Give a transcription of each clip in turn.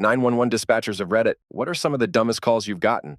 911 dispatchers of Reddit, what are some of the dumbest calls you've gotten?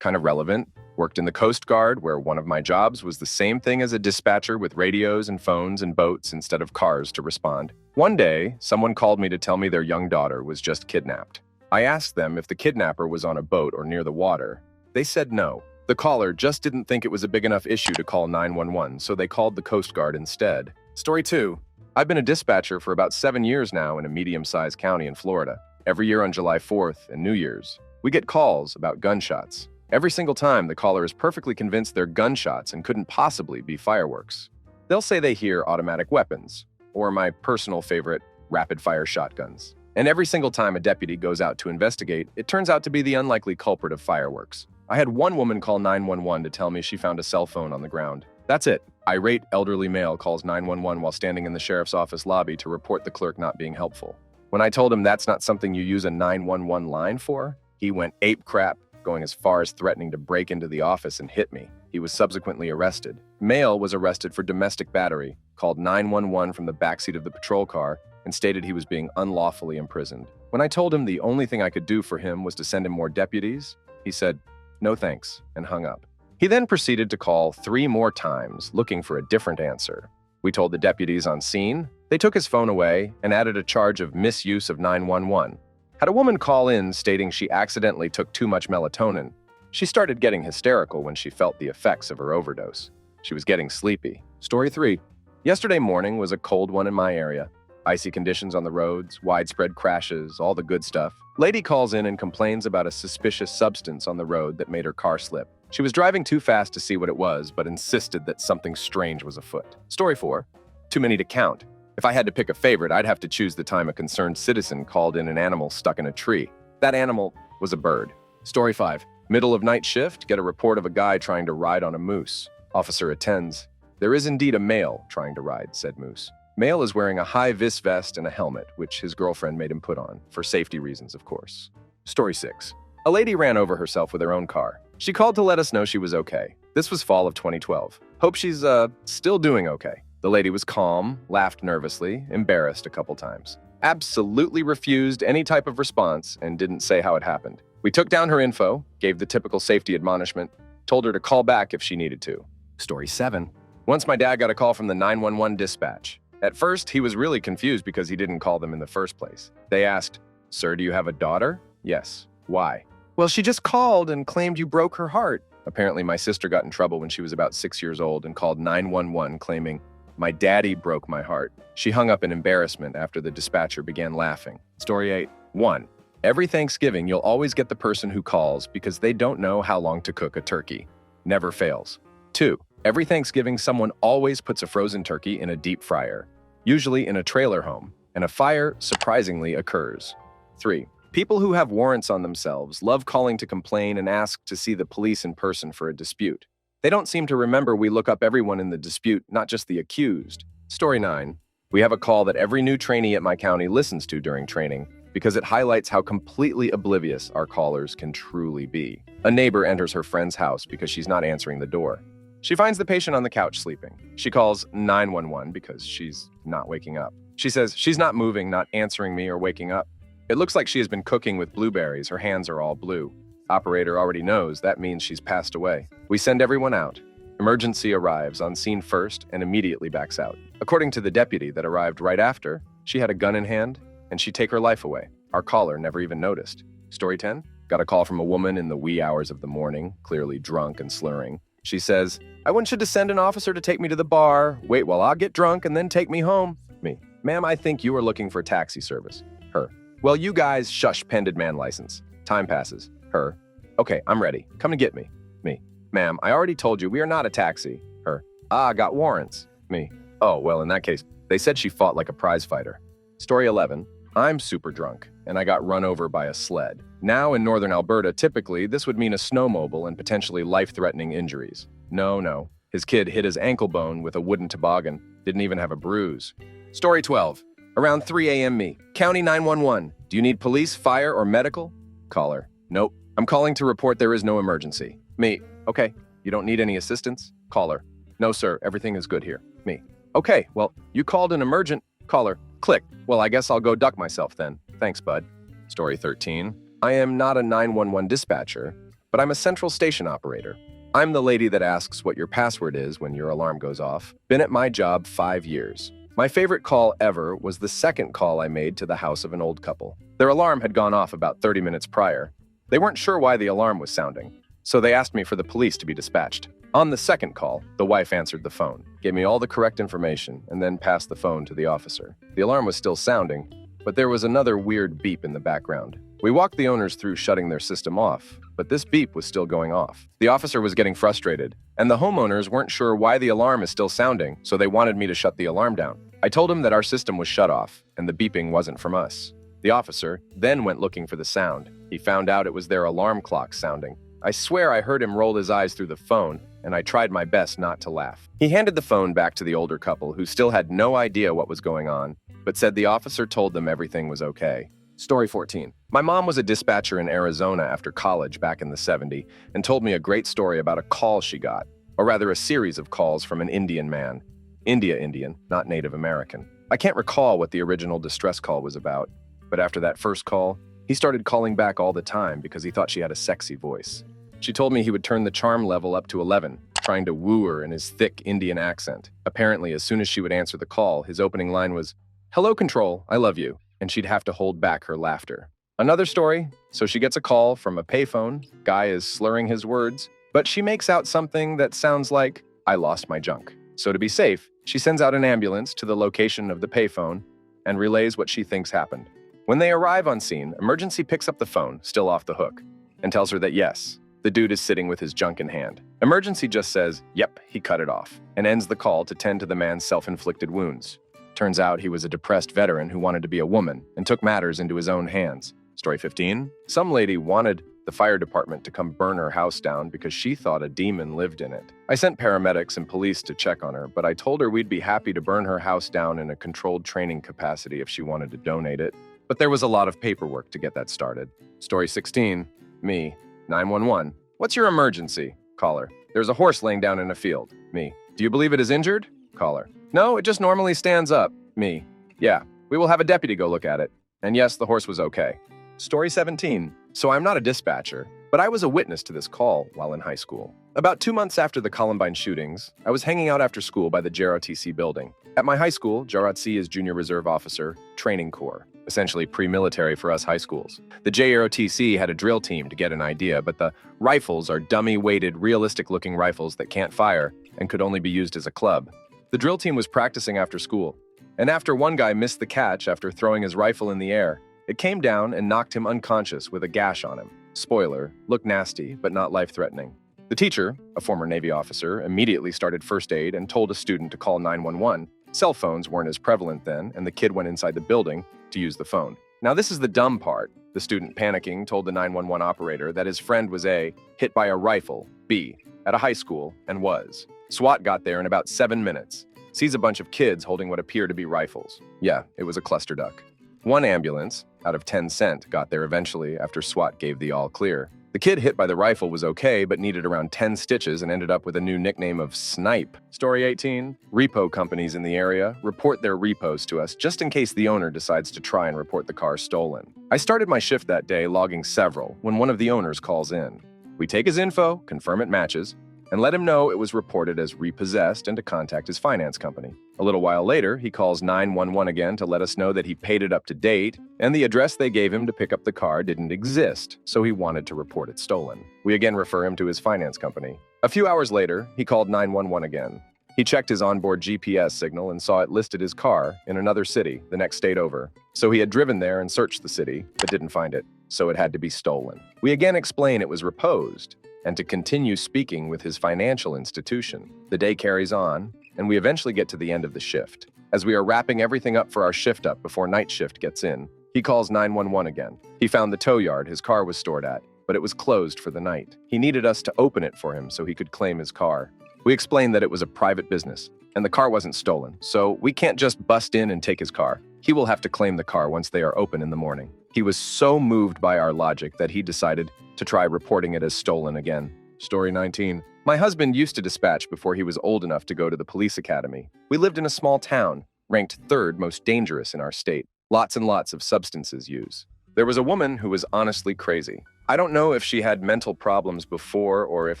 Kind of relevant. Worked in the Coast Guard, where one of my jobs was the same thing as a dispatcher with radios and phones and boats instead of cars to respond. One day, someone called me to tell me their young daughter was just kidnapped. I asked them if the kidnapper was on a boat or near the water. They said no. The caller just didn't think it was a big enough issue to call 911, so they called the Coast Guard instead. Story 2. I've been a dispatcher for about 7 years now in a medium-sized county in Florida. Every year on July 4th and New Year's, we get calls about gunshots. Every single time, the caller is perfectly convinced they're gunshots and couldn't possibly be fireworks. They'll say they hear automatic weapons, or my personal favorite, rapid-fire shotguns. And every single time a deputy goes out to investigate, it turns out to be the unlikely culprit of fireworks. I had one woman call 911 to tell me she found a cell phone on the ground. That's it. Irate elderly male calls 911 while standing in the sheriff's office lobby to report the clerk not being helpful. When I told him that's not something you use a 911 line for, he went ape crap, going as far as threatening to break into the office and hit me. He was subsequently arrested. Male was arrested for domestic battery, called 911 from the backseat of the patrol car, and stated he was being unlawfully imprisoned. When I told him the only thing I could do for him was to send him more deputies, he said, "No thanks," and hung up. He then proceeded to call 3 more times, looking for a different answer. We told the deputies on scene. They took his phone away and added a charge of misuse of 911. Had a woman call in stating she accidentally took too much melatonin. She started getting hysterical when she felt the effects of her overdose. She was getting sleepy. Story 3. Yesterday morning was a cold one in my area. Icy conditions on the roads, widespread crashes, all the good stuff. Lady calls in and complains about a suspicious substance on the road that made her car slip. She was driving too fast to see what it was, but insisted that something strange was afoot. Story 4. Too many to count. If I had to pick a favorite, I'd have to choose the time a concerned citizen called in an animal stuck in a tree. That animal was a bird. Story 5. Middle of night shift, get a report of a guy trying to ride on a moose. Officer attends. There is indeed a male trying to ride, said moose. Male is wearing a high-vis vest and a helmet, which his girlfriend made him put on, for safety reasons, of course. Story 6. A lady ran over herself with her own car. She called to let us know she was okay. This was fall of 2012. Hope she's, still doing okay. The lady was calm, laughed nervously, embarrassed a couple times. Absolutely refused any type of response and didn't say how it happened. We took down her info, gave the typical safety admonishment, told her to call back if she needed to. Story 7. Once my dad got a call from the 911 dispatch. At first, he was really confused because he didn't call them in the first place. They asked, "Sir, do you have a daughter?" "Yes." "Why?" "Well, she just called and claimed you broke her heart." Apparently, my sister got in trouble when she was about 6 years old and called 911 claiming, "My daddy broke my heart." She hung up in embarrassment after the dispatcher began laughing. Story 8. 1. Every Thanksgiving, you'll always get the person who calls because they don't know how long to cook a turkey. Never fails. 2. Every Thanksgiving, someone always puts a frozen turkey in a deep fryer, usually in a trailer home, and a fire surprisingly occurs. 3. People who have warrants on themselves love calling to complain and ask to see the police in person for a dispute. They don't seem to remember we look up everyone in the dispute, not just the accused. Story 9. We have a call that every new trainee at my county listens to during training because it highlights how completely oblivious our callers can truly be. A neighbor enters her friend's house because she's not answering the door. She finds the patient on the couch sleeping. She calls 911 because she's not waking up. She says she's not moving, not answering me or waking up. It looks like she has been cooking with blueberries. Her hands are all blue. Operator already knows that means she's passed away. We send everyone out. Emergency arrives on scene first and immediately backs out. According to the deputy that arrived right after, she had a gun in hand and she'd take her life away. Our caller never even noticed. Story 10. Got a call from a woman in the wee hours of the morning, clearly drunk and slurring. She says, "I want you to send an officer to take me to the bar, wait while I get drunk, and then take me home." Me. "Ma'am, I think you are looking for taxi service." Her. "Well, you guys, shush, pended man license." Time passes. Her. "Okay, I'm ready. Come and get me." Me. "Ma'am, I already told you we are not a taxi." Her. "Ah, got warrants." Me. "Oh, well, in that case, they said she fought like a prize fighter." Story 11. I'm super drunk, and I got run over by a sled. Now in northern Alberta, typically, this would mean a snowmobile and potentially life-threatening injuries. No. His kid hit his ankle bone with a wooden toboggan, didn't even have a bruise. Story 12. Around 3 a.m. me. County 911. Do you need police, fire, or medical? Caller. Nope. I'm calling to report there is no emergency. Me. Okay. You don't need any assistance? Caller. No, sir. Everything is good here. Me. Okay. Well, you called an emergent. Caller. Click. Well, I guess I'll go duck myself then. Thanks, bud. Story 13. I am not a 911 dispatcher, but I'm a central station operator. I'm the lady that asks what your password is when your alarm goes off. Been at my job 5 years. My favorite call ever was the second call I made to the house of an old couple. Their alarm had gone off about 30 minutes prior. They weren't sure why the alarm was sounding, so they asked me for the police to be dispatched. On the second call, the wife answered the phone, gave me all the correct information, and then passed the phone to the officer. The alarm was still sounding, but there was another weird beep in the background. We walked the owners through shutting their system off, but this beep was still going off. The officer was getting frustrated, and the homeowners weren't sure why the alarm is still sounding, so they wanted me to shut the alarm down. I told him that our system was shut off, and the beeping wasn't from us. The officer then went looking for the sound. He found out it was their alarm clock sounding. I swear I heard him roll his eyes through the phone, and I tried my best not to laugh. He handed the phone back to the older couple, who still had no idea what was going on, but said the officer told them everything was okay. Story 14. My mom was a dispatcher in Arizona after college back in the 70s and told me a great story about a call she got, or rather a series of calls from an Indian man. Indian, not Native American. I can't recall what the original distress call was about, but after that first call, he started calling back all the time because he thought she had a sexy voice. She told me he would turn the charm level up to 11, trying to woo her in his thick Indian accent. Apparently, as soon as she would answer the call, his opening line was, "Hello, Control, I love you," and she'd have to hold back her laughter. Another story, so she gets a call from a payphone. Guy is slurring his words, but she makes out something that sounds like, "I lost my junk." So to be safe, she sends out an ambulance to the location of the payphone and relays what she thinks happened. When they arrive on scene, emergency picks up the phone, still off the hook, and tells her that yes, the dude is sitting with his junk in hand. Emergency just says, "Yep, he cut it off," and ends the call to tend to the man's self-inflicted wounds. Turns out he was a depressed veteran who wanted to be a woman and took matters into his own hands. Story 15. Some lady wanted the fire department to come burn her house down because she thought a demon lived in it. I sent paramedics and police to check on her, but I told her we'd be happy to burn her house down in a controlled training capacity if she wanted to donate it. But there was a lot of paperwork to get that started. Story 16. Me. 911. What's your emergency? Caller. There's a horse laying down in a field. Me. Do you believe it is injured? Caller. No, it just normally stands up. Me. Yeah, we will have a deputy go look at it. And yes, the horse was okay. Story 17. So I'm not a dispatcher, but I was a witness to this call while in high school. About 2 months after the Columbine shootings, I was hanging out after school by the JROTC building. At my high school, JROTC is Junior Reserve Officer Training Corps, essentially pre-military for us high schools. The JROTC had a drill team to get an idea, but the rifles are dummy-weighted, realistic-looking rifles that can't fire and could only be used as a club. The drill team was practicing after school, and after one guy missed the catch after throwing his rifle in the air, it came down and knocked him unconscious with a gash on him. Spoiler, looked nasty, but not life-threatening. The teacher, a former Navy officer, immediately started first aid and told a student to call 911. Cell phones weren't as prevalent then, and the kid went inside the building to use the phone. Now this is the dumb part. The student, panicking, told the 911 operator that his friend was A, hit by a rifle, B, at a high school, and was. SWAT got there in about 7 minutes. Sees a bunch of kids holding what appear to be rifles. Yeah, it was a cluster duck. One ambulance, out of 10 sent, got there eventually after SWAT gave the all clear. The kid hit by the rifle was okay, but needed around 10 stitches and ended up with a new nickname of Snipe. Story 18. Repo companies in the area report their repos to us just in case the owner decides to try and report the car stolen. I started my shift that day logging several when one of the owners calls in. We take his info, confirm it matches, and let him know it was reported as repossessed and to contact his finance company. A little while later, he calls 911 again to let us know that he paid it up to date, and the address they gave him to pick up the car didn't exist, so he wanted to report it stolen. We again refer him to his finance company. A few hours later, he called 911 again. He checked his onboard GPS signal and saw it listed his car in another city, the next state over. So he had driven there and searched the city, but didn't find it, so it had to be stolen. We again explain it was reposed, and to continue speaking with his financial institution. The day carries on, and we eventually get to the end of the shift. As we are wrapping everything up for our shift up before night shift gets in, he calls 911 again. He found the tow yard his car was stored at, but it was closed for the night. He needed us to open it for him so he could claim his car. We explained that it was a private business, and the car wasn't stolen, so we can't just bust in and take his car. He will have to claim the car once they are open in the morning. He was so moved by our logic that he decided to try reporting it as stolen again. Story 19. My husband used to dispatch before he was old enough to go to the police academy. We lived in a small town, ranked 3rd most dangerous in our state. Lots and lots of substances use. There was a woman who was honestly crazy. I don't know if she had mental problems before or if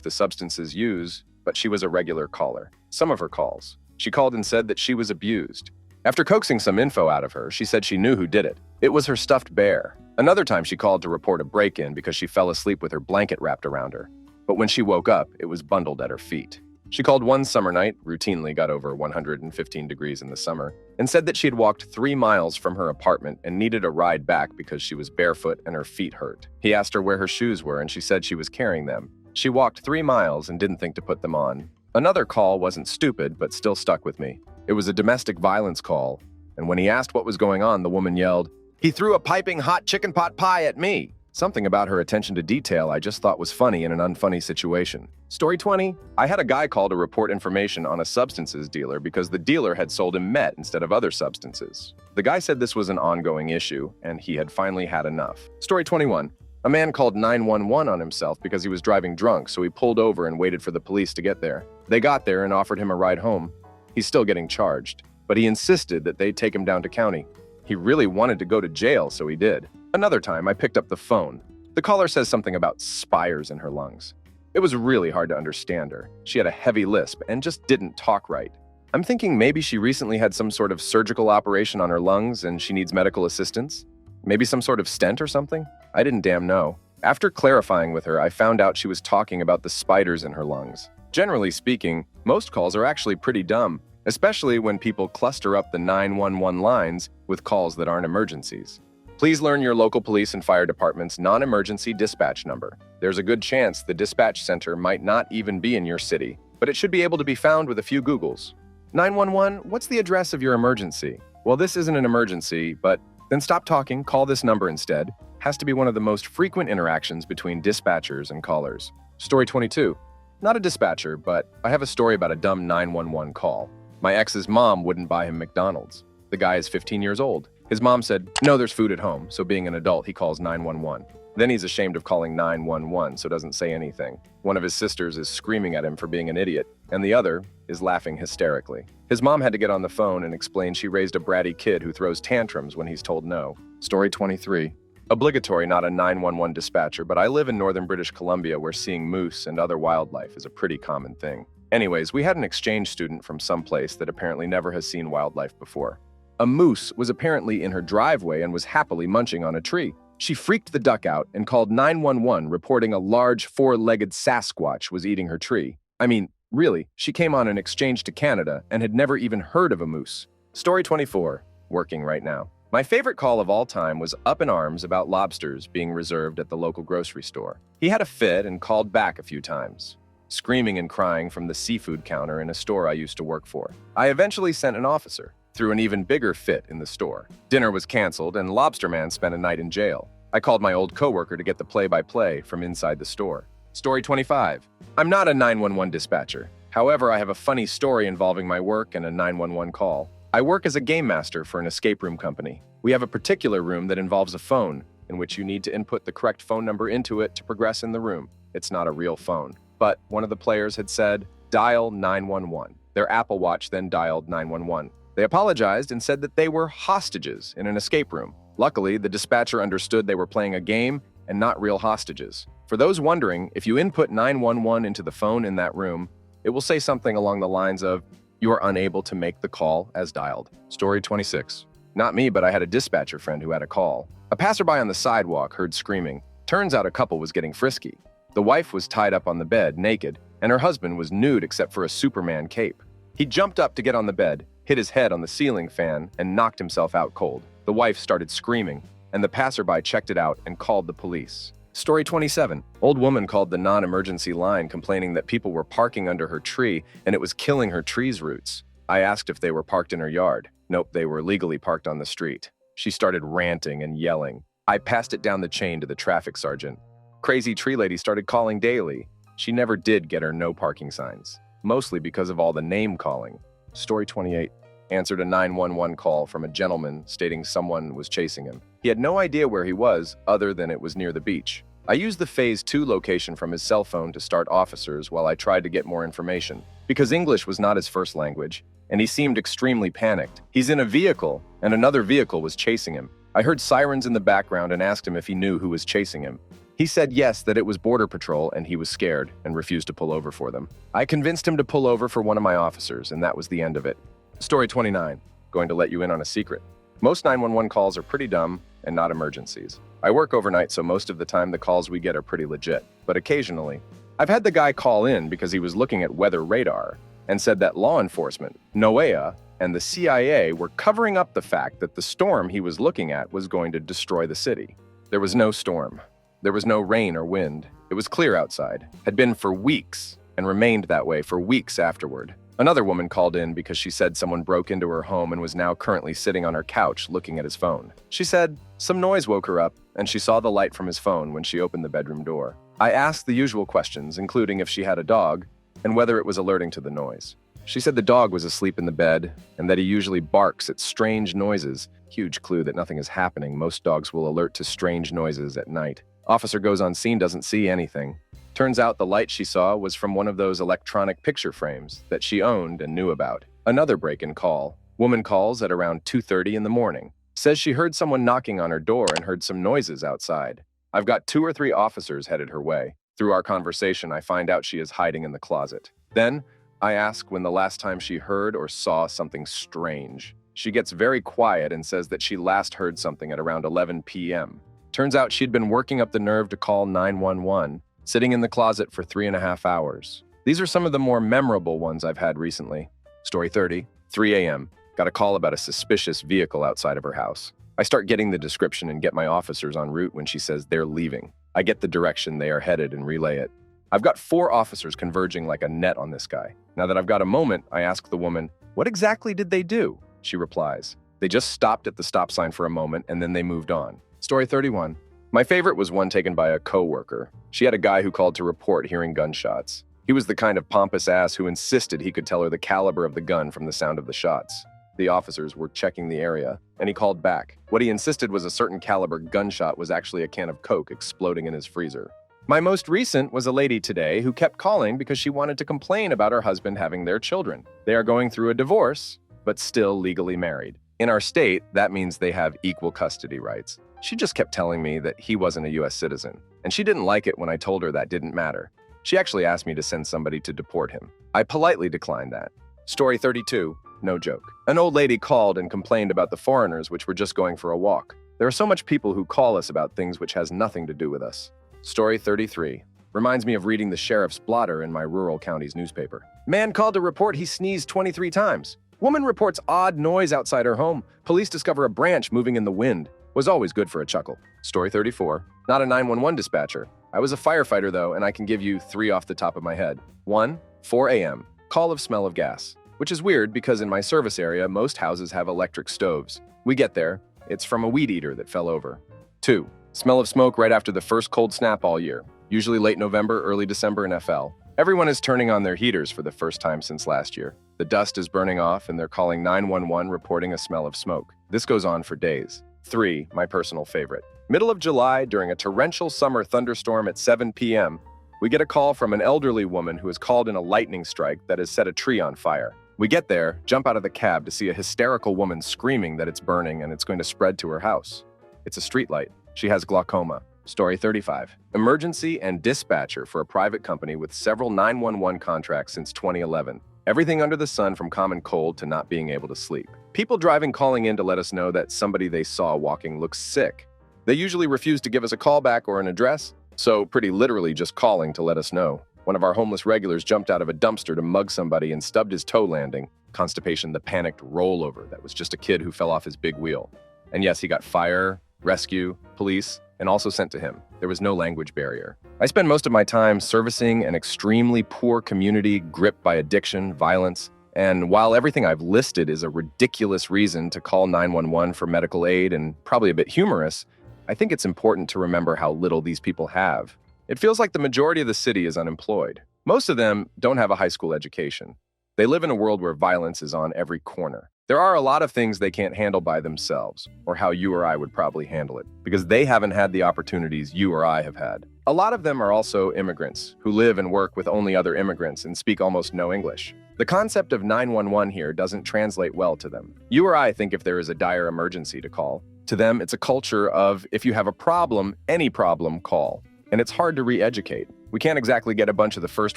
the substances use, but she was a regular caller. Some of her calls. She called and said that she was abused. After coaxing some info out of her, she said she knew who did it. It was her stuffed bear. Another time she called to report a break-in because she fell asleep with her blanket wrapped around her. But when she woke up, it was bundled at her feet. She called one summer night, routinely got over 115 degrees in the summer, and said that she had walked 3 miles from her apartment and needed a ride back because she was barefoot and her feet hurt. He asked her where her shoes were and she said she was carrying them. She walked 3 miles and didn't think to put them on. Another call wasn't stupid, but still stuck with me. It was a domestic violence call, and when he asked what was going on, the woman yelled, "He threw a piping hot chicken pot pie at me." Something about her attention to detail I just thought was funny in an unfunny situation. Story 20. I had a guy call to report information on a substances dealer because the dealer had sold him meth instead of other substances. The guy said this was an ongoing issue, and he had finally had enough. Story 21. A man called 911 on himself because he was driving drunk, so he pulled over and waited for the police to get there. They got there and offered him a ride home. He's still getting charged, but he insisted that they take him down to county. He really wanted to go to jail, so he did. Another time, I picked up the phone. The caller says something about spires in her lungs. It was really hard to understand her. She had a heavy lisp and just didn't talk right. I'm thinking maybe she recently had some sort of surgical operation on her lungs and she needs medical assistance. Maybe some sort of stent or something? I didn't damn know. After clarifying with her, I found out she was talking about the spiders in her lungs. Generally speaking, most calls are actually pretty dumb, especially when people cluster up the 911 lines with calls that aren't emergencies. Please learn your local police and fire department's non-emergency dispatch number. There's a good chance the dispatch center might not even be in your city, but it should be able to be found with a few Googles. 911, what's the address of your emergency? Well, this isn't an emergency, but then stop talking, call this number instead. Has to be one of the most frequent interactions between dispatchers and callers. Story 22. Not a dispatcher, but I have a story about a dumb 911 call. My ex's mom wouldn't buy him McDonald's. The guy is 15 years old. His mom said, "No, there's food at home," so being an adult, he calls 911. Then he's ashamed of calling 911, so doesn't say anything. One of his sisters is screaming at him for being an idiot, and the other is laughing hysterically. His mom had to get on the phone and explain she raised a bratty kid who throws tantrums when he's told no. Story 23. Obligatory, not a 911 dispatcher, but I live in northern British Columbia where seeing moose and other wildlife is a pretty common thing. Anyways, we had an exchange student from someplace that apparently never has seen wildlife before. A moose was apparently in her driveway and was happily munching on a tree. She freaked the duck out and called 911, reporting a large 4-legged Sasquatch was eating her tree. I mean, really, she came on an exchange to Canada and had never even heard of a moose. Story 24. Working right now. My favorite call of all time was up in arms about lobsters being reserved at the local grocery store. He had a fit and called back a few times, screaming and crying from the seafood counter in a store I used to work for. I eventually sent an officer, threw an even bigger fit in the store. Dinner was canceled and Lobster Man spent a night in jail. I called my old coworker to get the play-by-play from inside the store. Story 25. I'm not a 911 dispatcher. However, I have a funny story involving my work and a 911 call. I work as a game master for an escape room company. We have a particular room that involves a phone, in which you need to input the correct phone number into it to progress in the room. It's not a real phone. But one of the players had said, "Dial 911. Their Apple Watch then dialed 911. They apologized and said that they were hostages in an escape room. Luckily, the dispatcher understood they were playing a game and not real hostages. For those wondering, if you input 911 into the phone in that room, it will say something along the lines of, "You are unable to make the call as dialed." Story 26. Not me, but I had a dispatcher friend who had a call. A passerby on the sidewalk heard screaming. Turns out a couple was getting frisky. The wife was tied up on the bed, naked, and her husband was nude except for a Superman cape. He jumped up to get on the bed, hit his head on the ceiling fan, and knocked himself out cold. The wife started screaming, and the passerby checked it out and called the police. Story 27. Old woman called the non-emergency line complaining that people were parking under her tree and it was killing her tree's roots. I asked if they were parked in her yard. Nope, they were legally parked on the street. She started ranting and yelling. I passed it down the chain to the traffic sergeant. Crazy tree lady started calling daily. She never did get her no parking signs, mostly because of all the name calling. Story 28. Answered a 911 call from a gentleman stating someone was chasing him. He had no idea where he was other than it was near the beach. I used the Phase 2 location from his cell phone to start officers while I tried to get more information. Because English was not his first language, and he seemed extremely panicked. He's in a vehicle, and another vehicle was chasing him. I heard sirens in the background and asked him if he knew who was chasing him. He said yes, that it was Border Patrol, and he was scared and refused to pull over for them. I convinced him to pull over for one of my officers, and that was the end of it. Story 29. Going to let you in on a secret. Most 911 calls are pretty dumb and not emergencies. I work overnight, so most of the time the calls we get are pretty legit. But occasionally, I've had the guy call in because he was looking at weather radar and said that law enforcement, NOAA, and the CIA were covering up the fact that the storm he was looking at was going to destroy the city. There was no storm. There was no rain or wind. It was clear outside, had been for weeks, and remained that way for weeks afterward. Another woman called in because she said someone broke into her home and was now currently sitting on her couch looking at his phone. She said some noise woke her up, and she saw the light from his phone when she opened the bedroom door. I asked the usual questions, including if she had a dog, and whether it was alerting to the noise. She said the dog was asleep in the bed, and that he usually barks at strange noises. Huge clue that nothing is happening. Most dogs will alert to strange noises at night. Officer goes on scene, doesn't see anything. Turns out the light she saw was from one of those electronic picture frames that she owned and knew about. Another break-in call. Woman calls at around 2:30 in the morning. Says she heard someone knocking on her door and heard some noises outside. I've got 2 or 3 officers headed her way. Through our conversation, I find out she is hiding in the closet. Then, I ask when the last time she heard or saw something strange. She gets very quiet and says that she last heard something at around 11 p.m. Turns out she'd been working up the nerve to call 911, sitting in the closet for 3.5 hours. These are some of the more memorable ones I've had recently. Story 30, 3 a.m. Got a call about a suspicious vehicle outside of her house. I start getting the description and get my officers en route when she says they're leaving. I get the direction they are headed and relay it. I've got 4 officers converging like a net on this guy. Now that I've got a moment, I ask the woman, "What exactly did they do?" She replies, "They just stopped at the stop sign for a moment and then they moved on." Story 31. My favorite was one taken by a coworker. She had a guy who called to report hearing gunshots. He was the kind of pompous ass who insisted he could tell her the caliber of the gun from the sound of the shots. The officers were checking the area, and he called back. What he insisted was a certain caliber gunshot was actually a can of Coke exploding in his freezer. My most recent was a lady today who kept calling because she wanted to complain about her husband having their children. They are going through a divorce, but still legally married. In our state, that means they have equal custody rights. She just kept telling me that he wasn't a U.S. citizen, and she didn't like it when I told her that didn't matter. She actually asked me to send somebody to deport him. I politely declined that. Story 32. No joke. An old lady called and complained about the foreigners which were just going for a walk. There are so much people who call us about things which has nothing to do with us. Story 33. Reminds me of reading the sheriff's blotter in my rural county's newspaper. Man called to report he sneezed 23 times. Woman reports odd noise outside her home. Police discover a branch moving in the wind. Was always good for a chuckle. Story 34. Not a 911 dispatcher. I was a firefighter though, and I can give you 3 off the top of my head. 1. 4 a.m. Call of smell of gas. Which is weird because in my service area, most houses have electric stoves. We get there, it's from a weed eater that fell over. 2. Smell of smoke right after the first cold snap all year. Usually late November, early December in FL. Everyone is turning on their heaters for the first time since last year. The dust is burning off and they're calling 911 reporting a smell of smoke. This goes on for days. 3, my personal favorite. Middle of July, during a torrential summer thunderstorm at 7 p.m., we get a call from an elderly woman who has called in a lightning strike that has set a tree on fire. We get there, jump out of the cab to see a hysterical woman screaming that it's burning and it's going to spread to her house. It's a streetlight. She has glaucoma. Story 35. Emergency and dispatcher for a private company with several 911 contracts since 2011. Everything under the sun from common cold to not being able to sleep. People driving calling in to let us know that somebody they saw walking looks sick. They usually refuse to give us a call back or an address, so pretty literally just calling to let us know. One of our homeless regulars jumped out of a dumpster to mug somebody and stubbed his toe landing. Constipation, the panicked rollover that was just a kid who fell off his big wheel. And yes, he got fire, rescue, police, and also sent to him. There was no language barrier. I spend most of my time servicing an extremely poor community gripped by addiction, violence, and while everything I've listed is a ridiculous reason to call 911 for medical aid and probably a bit humorous, I think it's important to remember how little these people have. It feels like the majority of the city is unemployed. Most of them don't have a high school education. They live in a world where violence is on every corner. There are a lot of things they can't handle by themselves, or how you or I would probably handle it, because they haven't had the opportunities you or I have had. A lot of them are also immigrants, who live and work with only other immigrants and speak almost no English. The concept of 911 here doesn't translate well to them. You or I think if there is a dire emergency to call. To them, it's a culture of, if you have a problem, any problem, call. And it's hard to re-educate. We can't exactly get a bunch of the first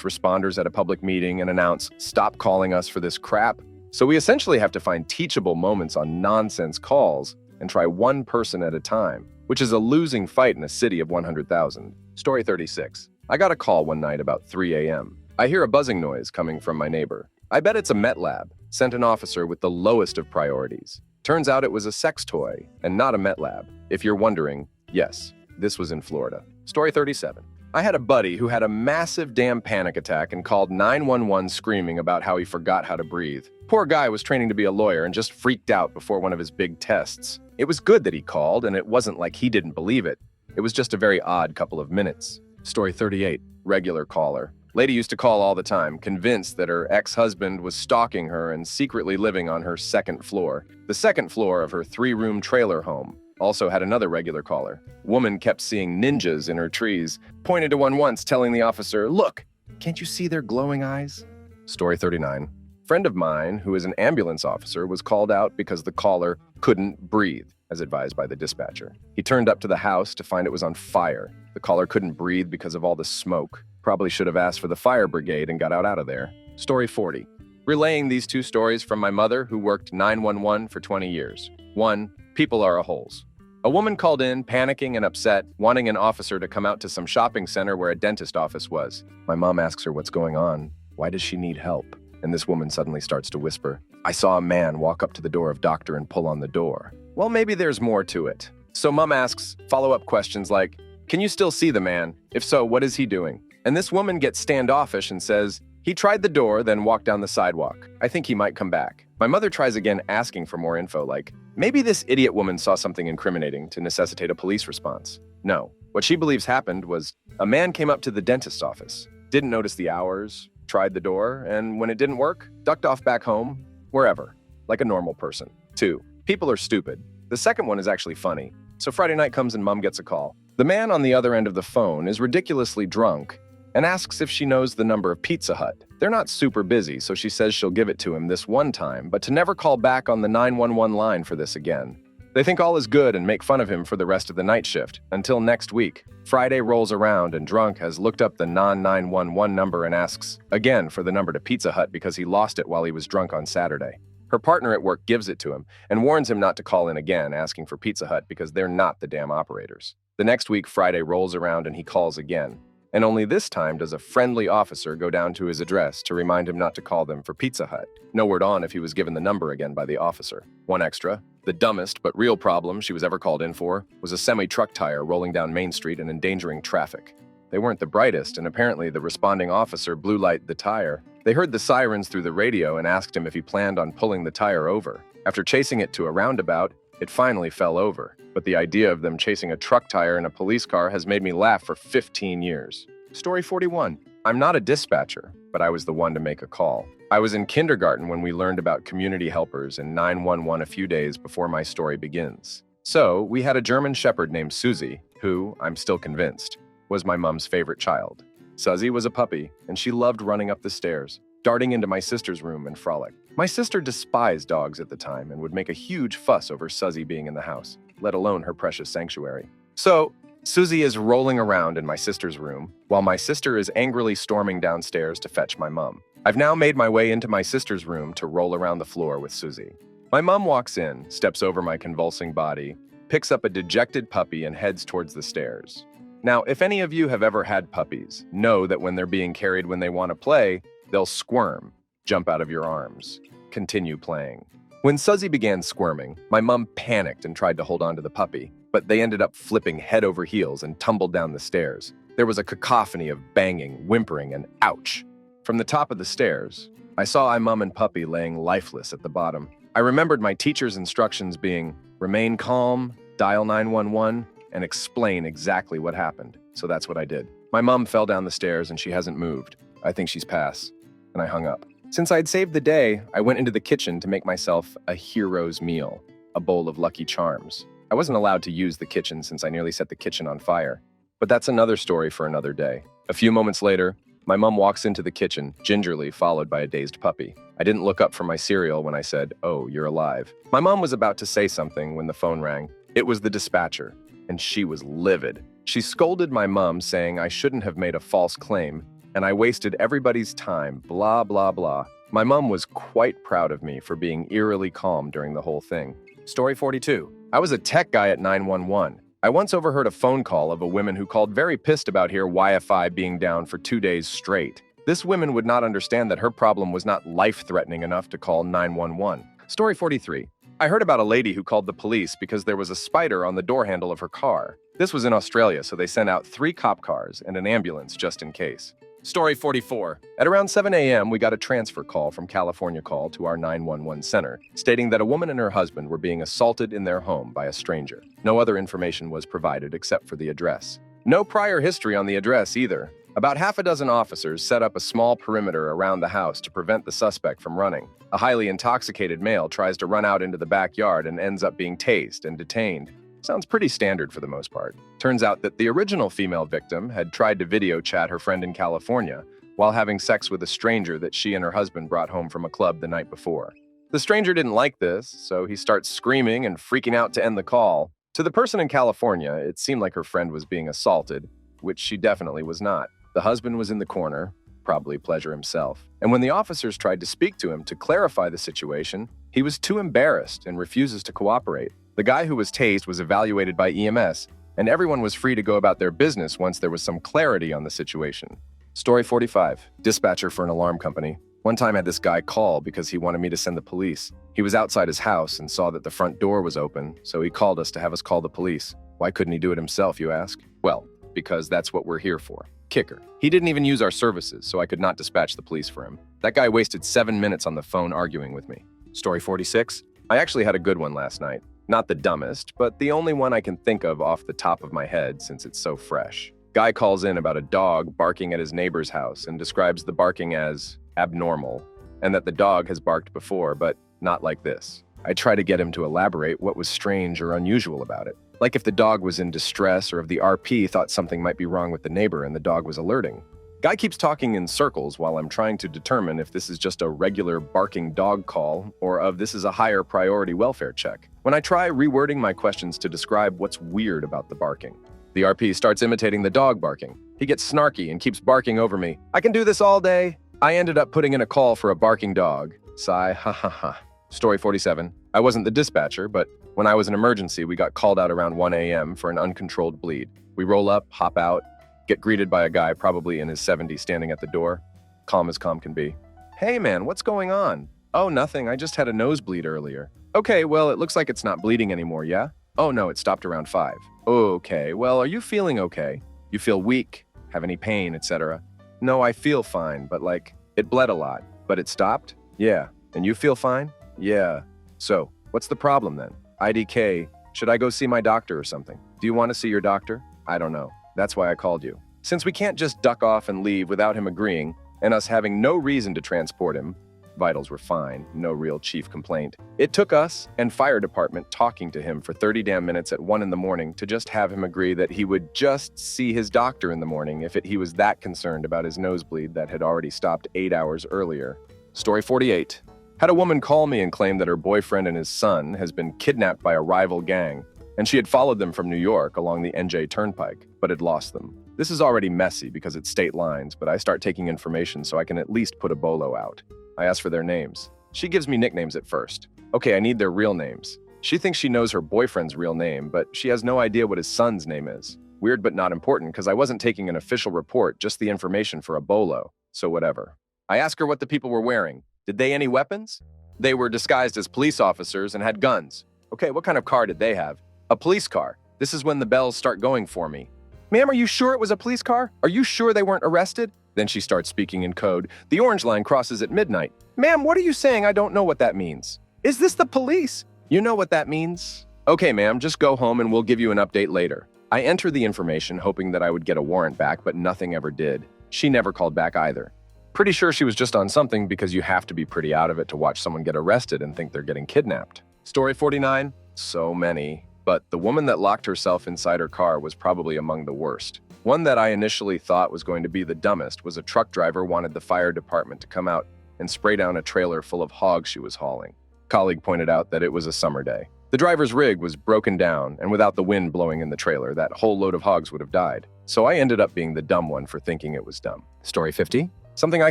responders at a public meeting and announce, "Stop calling us for this crap." So we essentially have to find teachable moments on nonsense calls and try one person at a time, which is a losing fight in a city of 100,000. Story 36. I got a call one night about 3 a.m. I hear a buzzing noise coming from my neighbor. I bet it's a Met Lab, sent an officer with the lowest of priorities. Turns out it was a sex toy and not a Met Lab. If you're wondering, yes, this was in Florida. Story 37. I had a buddy who had a massive damn panic attack and called 911 screaming about how he forgot how to breathe. Poor guy was training to be a lawyer and just freaked out before one of his big tests. It was good that he called, and it wasn't like he didn't believe it. It was just a very odd couple of minutes. Story 38. Regular caller. Lady used to call all the time, convinced that her ex-husband was stalking her and secretly living on her second floor. The second floor of her 3-room trailer home also had another regular caller. Woman kept seeing ninjas in her trees, pointed to one once, telling the officer, "Look, can't you see their glowing eyes?" Story 39. Friend of mine, who is an ambulance officer, was called out because the caller couldn't breathe, as advised by the dispatcher. He turned up to the house to find it was on fire. The caller couldn't breathe because of all the smoke. Probably should have asked for the fire brigade and got out of there. Story 40. Relaying these two stories from my mother, who worked 911 for 20 years. 1. People are a-holes. A woman called in, panicking and upset, wanting an officer to come out to some shopping center where a dentist office was. My mom asks her what's going on. Why does she need help? And this woman suddenly starts to whisper, "I saw a man walk up to the door of doctor and pull on the door." Well, maybe there's more to it. So mom asks follow-up questions like, "Can you still see the man? If so, what is he doing?" And this woman gets standoffish and says, "He tried the door, then walked down the sidewalk. I think he might come back." My mother tries again, asking for more info, like, maybe this idiot woman saw something incriminating to necessitate a police response. No. What she believes happened was a man came up to the dentist's office, didn't notice the hours, tried the door, and when it didn't work, ducked off back home, wherever, like a normal person. 2. People are stupid. The second one is actually funny. So Friday night comes and mom gets a call. The man on the other end of the phone is ridiculously drunk and asks if she knows the number of Pizza Hut. They're not super busy, so she says she'll give it to him this one time, but to never call back on the 911 line for this again. They think all is good and make fun of him for the rest of the night shift, until next week. Friday rolls around and drunk has looked up the non-911 number and asks again for the number to Pizza Hut because he lost it while he was drunk on Saturday. Her partner at work gives it to him and warns him not to call in again asking for Pizza Hut because they're not the damn operators. The next week, Friday rolls around and he calls again. And only this time does a friendly officer go down to his address to remind him not to call them for Pizza Hut. No word on if he was given the number again by the officer. One extra. The dumbest but real problem she was ever called in for was a semi-truck tire rolling down Main Street and endangering traffic. They weren't the brightest, and apparently the responding officer blue lighted the tire. They heard the sirens through the radio and asked him if he planned on pulling the tire over. After chasing it to a roundabout, it finally fell over. But the idea of them chasing a truck tire in a police car has made me laugh for 15 years. Story 41. I'm not a dispatcher, but I was the one to make a call. I was in kindergarten when we learned about community helpers and 911 a few days before my story begins. So, we had a German shepherd named Susie, who, I'm still convinced, was my mom's favorite child. Susie was a puppy, and she loved running up the stairs, darting into my sister's room and frolic. My sister despised dogs at the time and would make a huge fuss over Susie being in the house, let alone her precious sanctuary. So, Susie is rolling around in my sister's room, while my sister is angrily storming downstairs to fetch my mom. I've now made my way into my sister's room to roll around the floor with Susie. My mom walks in, steps over my convulsing body, picks up a dejected puppy and heads towards the stairs. Now, if any of you have ever had puppies, know that when they're being carried when they want to play, they'll squirm, jump out of your arms, continue playing. When Susie began squirming, my mom panicked and tried to hold on to the puppy, but they ended up flipping head over heels and tumbled down the stairs. There was a cacophony of banging, whimpering, and ouch. From the top of the stairs, I saw my mom and puppy laying lifeless at the bottom. I remembered my teacher's instructions being, remain calm, dial 911, and explain exactly what happened. So that's what I did. My mom fell down the stairs and she hasn't moved. I think she's passed. And I hung up. Since I'd saved the day, I went into the kitchen to make myself a hero's meal, a bowl of Lucky Charms. I wasn't allowed to use the kitchen since I nearly set the kitchen on fire. But that's another story for another day. A few moments later, my mom walks into the kitchen, gingerly followed by a dazed puppy. I didn't look up from my cereal when I said, "Oh, you're alive." My mom was about to say something when the phone rang. It was the dispatcher, and she was livid. She scolded my mom, saying I shouldn't have made a false claim, and I wasted everybody's time, blah, blah, blah. My mom was quite proud of me for being eerily calm during the whole thing. Story 42. I was a tech guy at 911. I once overheard a phone call of a woman who called very pissed about her Wi-Fi being down for 2 days straight. This woman would not understand that her problem was not life-threatening enough to call 911. Story 43. I heard about a lady who called the police because there was a spider on the door handle of her car. This was in Australia, so they sent out 3 cop cars and an ambulance just in case. Story 44. At around 7 a.m., we got a transfer call from California Call to our 911 center, stating that a woman and her husband were being assaulted in their home by a stranger. No other information was provided except for the address. No prior history on the address either. About half a dozen officers set up a small perimeter around the house to prevent the suspect from running. A highly intoxicated male tries to run out into the backyard and ends up being tased and detained. Sounds pretty standard for the most part. Turns out that the original female victim had tried to video chat her friend in California while having sex with a stranger that she and her husband brought home from a club the night before. The stranger didn't like this, so he starts screaming and freaking out to end the call. To the person in California, it seemed like her friend was being assaulted, which she definitely was not. The husband was in the corner, probably pleasure himself. And when the officers tried to speak to him to clarify the situation, he was too embarrassed and refuses to cooperate. The guy who was tased was evaluated by EMS, and everyone was free to go about their business once there was some clarity on the situation. Story 45. Dispatcher for an alarm company. One time I had this guy call because he wanted me to send the police. He was outside his house and saw that the front door was open, so he called us to have us call the police. Why couldn't he do it himself, you ask? Well, because that's what we're here for. Kicker. He didn't even use our services, so I could not dispatch the police for him. That guy wasted 7 minutes on the phone arguing with me. Story 46. I actually had a good one last night. Not the dumbest, but the only one I can think of off the top of my head since it's so fresh. Guy calls in about a dog barking at his neighbor's house and describes the barking as abnormal, and that the dog has barked before, but not like this. I try to get him to elaborate what was strange or unusual about it. Like if the dog was in distress or if the RP thought something might be wrong with the neighbor and the dog was alerting. Guy keeps talking in circles while I'm trying to determine if this is just a regular barking dog call or if this is a higher priority welfare check. When I try rewording my questions to describe what's weird about the barking, the RP starts imitating the dog barking. He gets snarky and keeps barking over me. I can do this all day. I ended up putting in a call for a barking dog. Sigh, ha ha ha. Story 47. I wasn't the dispatcher, but when I was in emergency, we got called out around 1 a.m. for an uncontrolled bleed. We roll up, hop out, get greeted by a guy probably in his 70s standing at the door. Calm as calm can be. Hey man, what's going on? Oh, nothing. I just had a nosebleed earlier. Okay, well, it looks like it's not bleeding anymore, yeah? Oh no, it stopped around 5. Okay, well, are you feeling okay? You feel weak, have any pain, etc.? No, I feel fine, but like, it bled a lot. But it stopped? Yeah. And you feel fine? Yeah. So, what's the problem then? IDK, should I go see my doctor or something? Do you want to see your doctor? I don't know. That's why I called you. Since we can't just duck off and leave without him agreeing, and us having no reason to transport him, vitals were fine, no real chief complaint. It took us and fire department talking to him for 30 damn minutes at 1 in the morning to just have him agree that he would just see his doctor in the morning if he was that concerned about his nosebleed that had already stopped 8 hours earlier. Story 48. Had a woman call me and claim that her boyfriend and his son has been kidnapped by a rival gang, and she had followed them from New York along the NJ Turnpike, but had lost them. This is already messy because it's state lines, but I start taking information so I can at least put a bolo out. I ask for their names. She gives me nicknames at first. Okay, I need their real names. She thinks she knows her boyfriend's real name, but she has no idea what his son's name is. Weird but not important because I wasn't taking an official report, just the information for a bolo, so whatever. I ask her what the people were wearing. Did they any weapons? They were disguised as police officers and had guns. Okay, what kind of car did they have? A police car. This is when the bells start going for me. Ma'am, are you sure it was a police car? Are you sure they weren't arrested? Then she starts speaking in code. The orange line crosses at midnight. Ma'am, what are you saying? I don't know what that means. Is this the police? You know what that means? Okay, ma'am, just go home and we'll give you an update later. I enter the information hoping that I would get a warrant back, but nothing ever did. She never called back either. Pretty sure she was just on something because you have to be pretty out of it to watch someone get arrested and think they're getting kidnapped. Story 49. So many. But the woman that locked herself inside her car was probably among the worst. One that I initially thought was going to be the dumbest was a truck driver wanted the fire department to come out and spray down a trailer full of hogs she was hauling. Colleague pointed out that it was a summer day. The driver's rig was broken down, and without the wind blowing in the trailer, that whole load of hogs would have died. So I ended up being the dumb one for thinking it was dumb. Story 50. Something I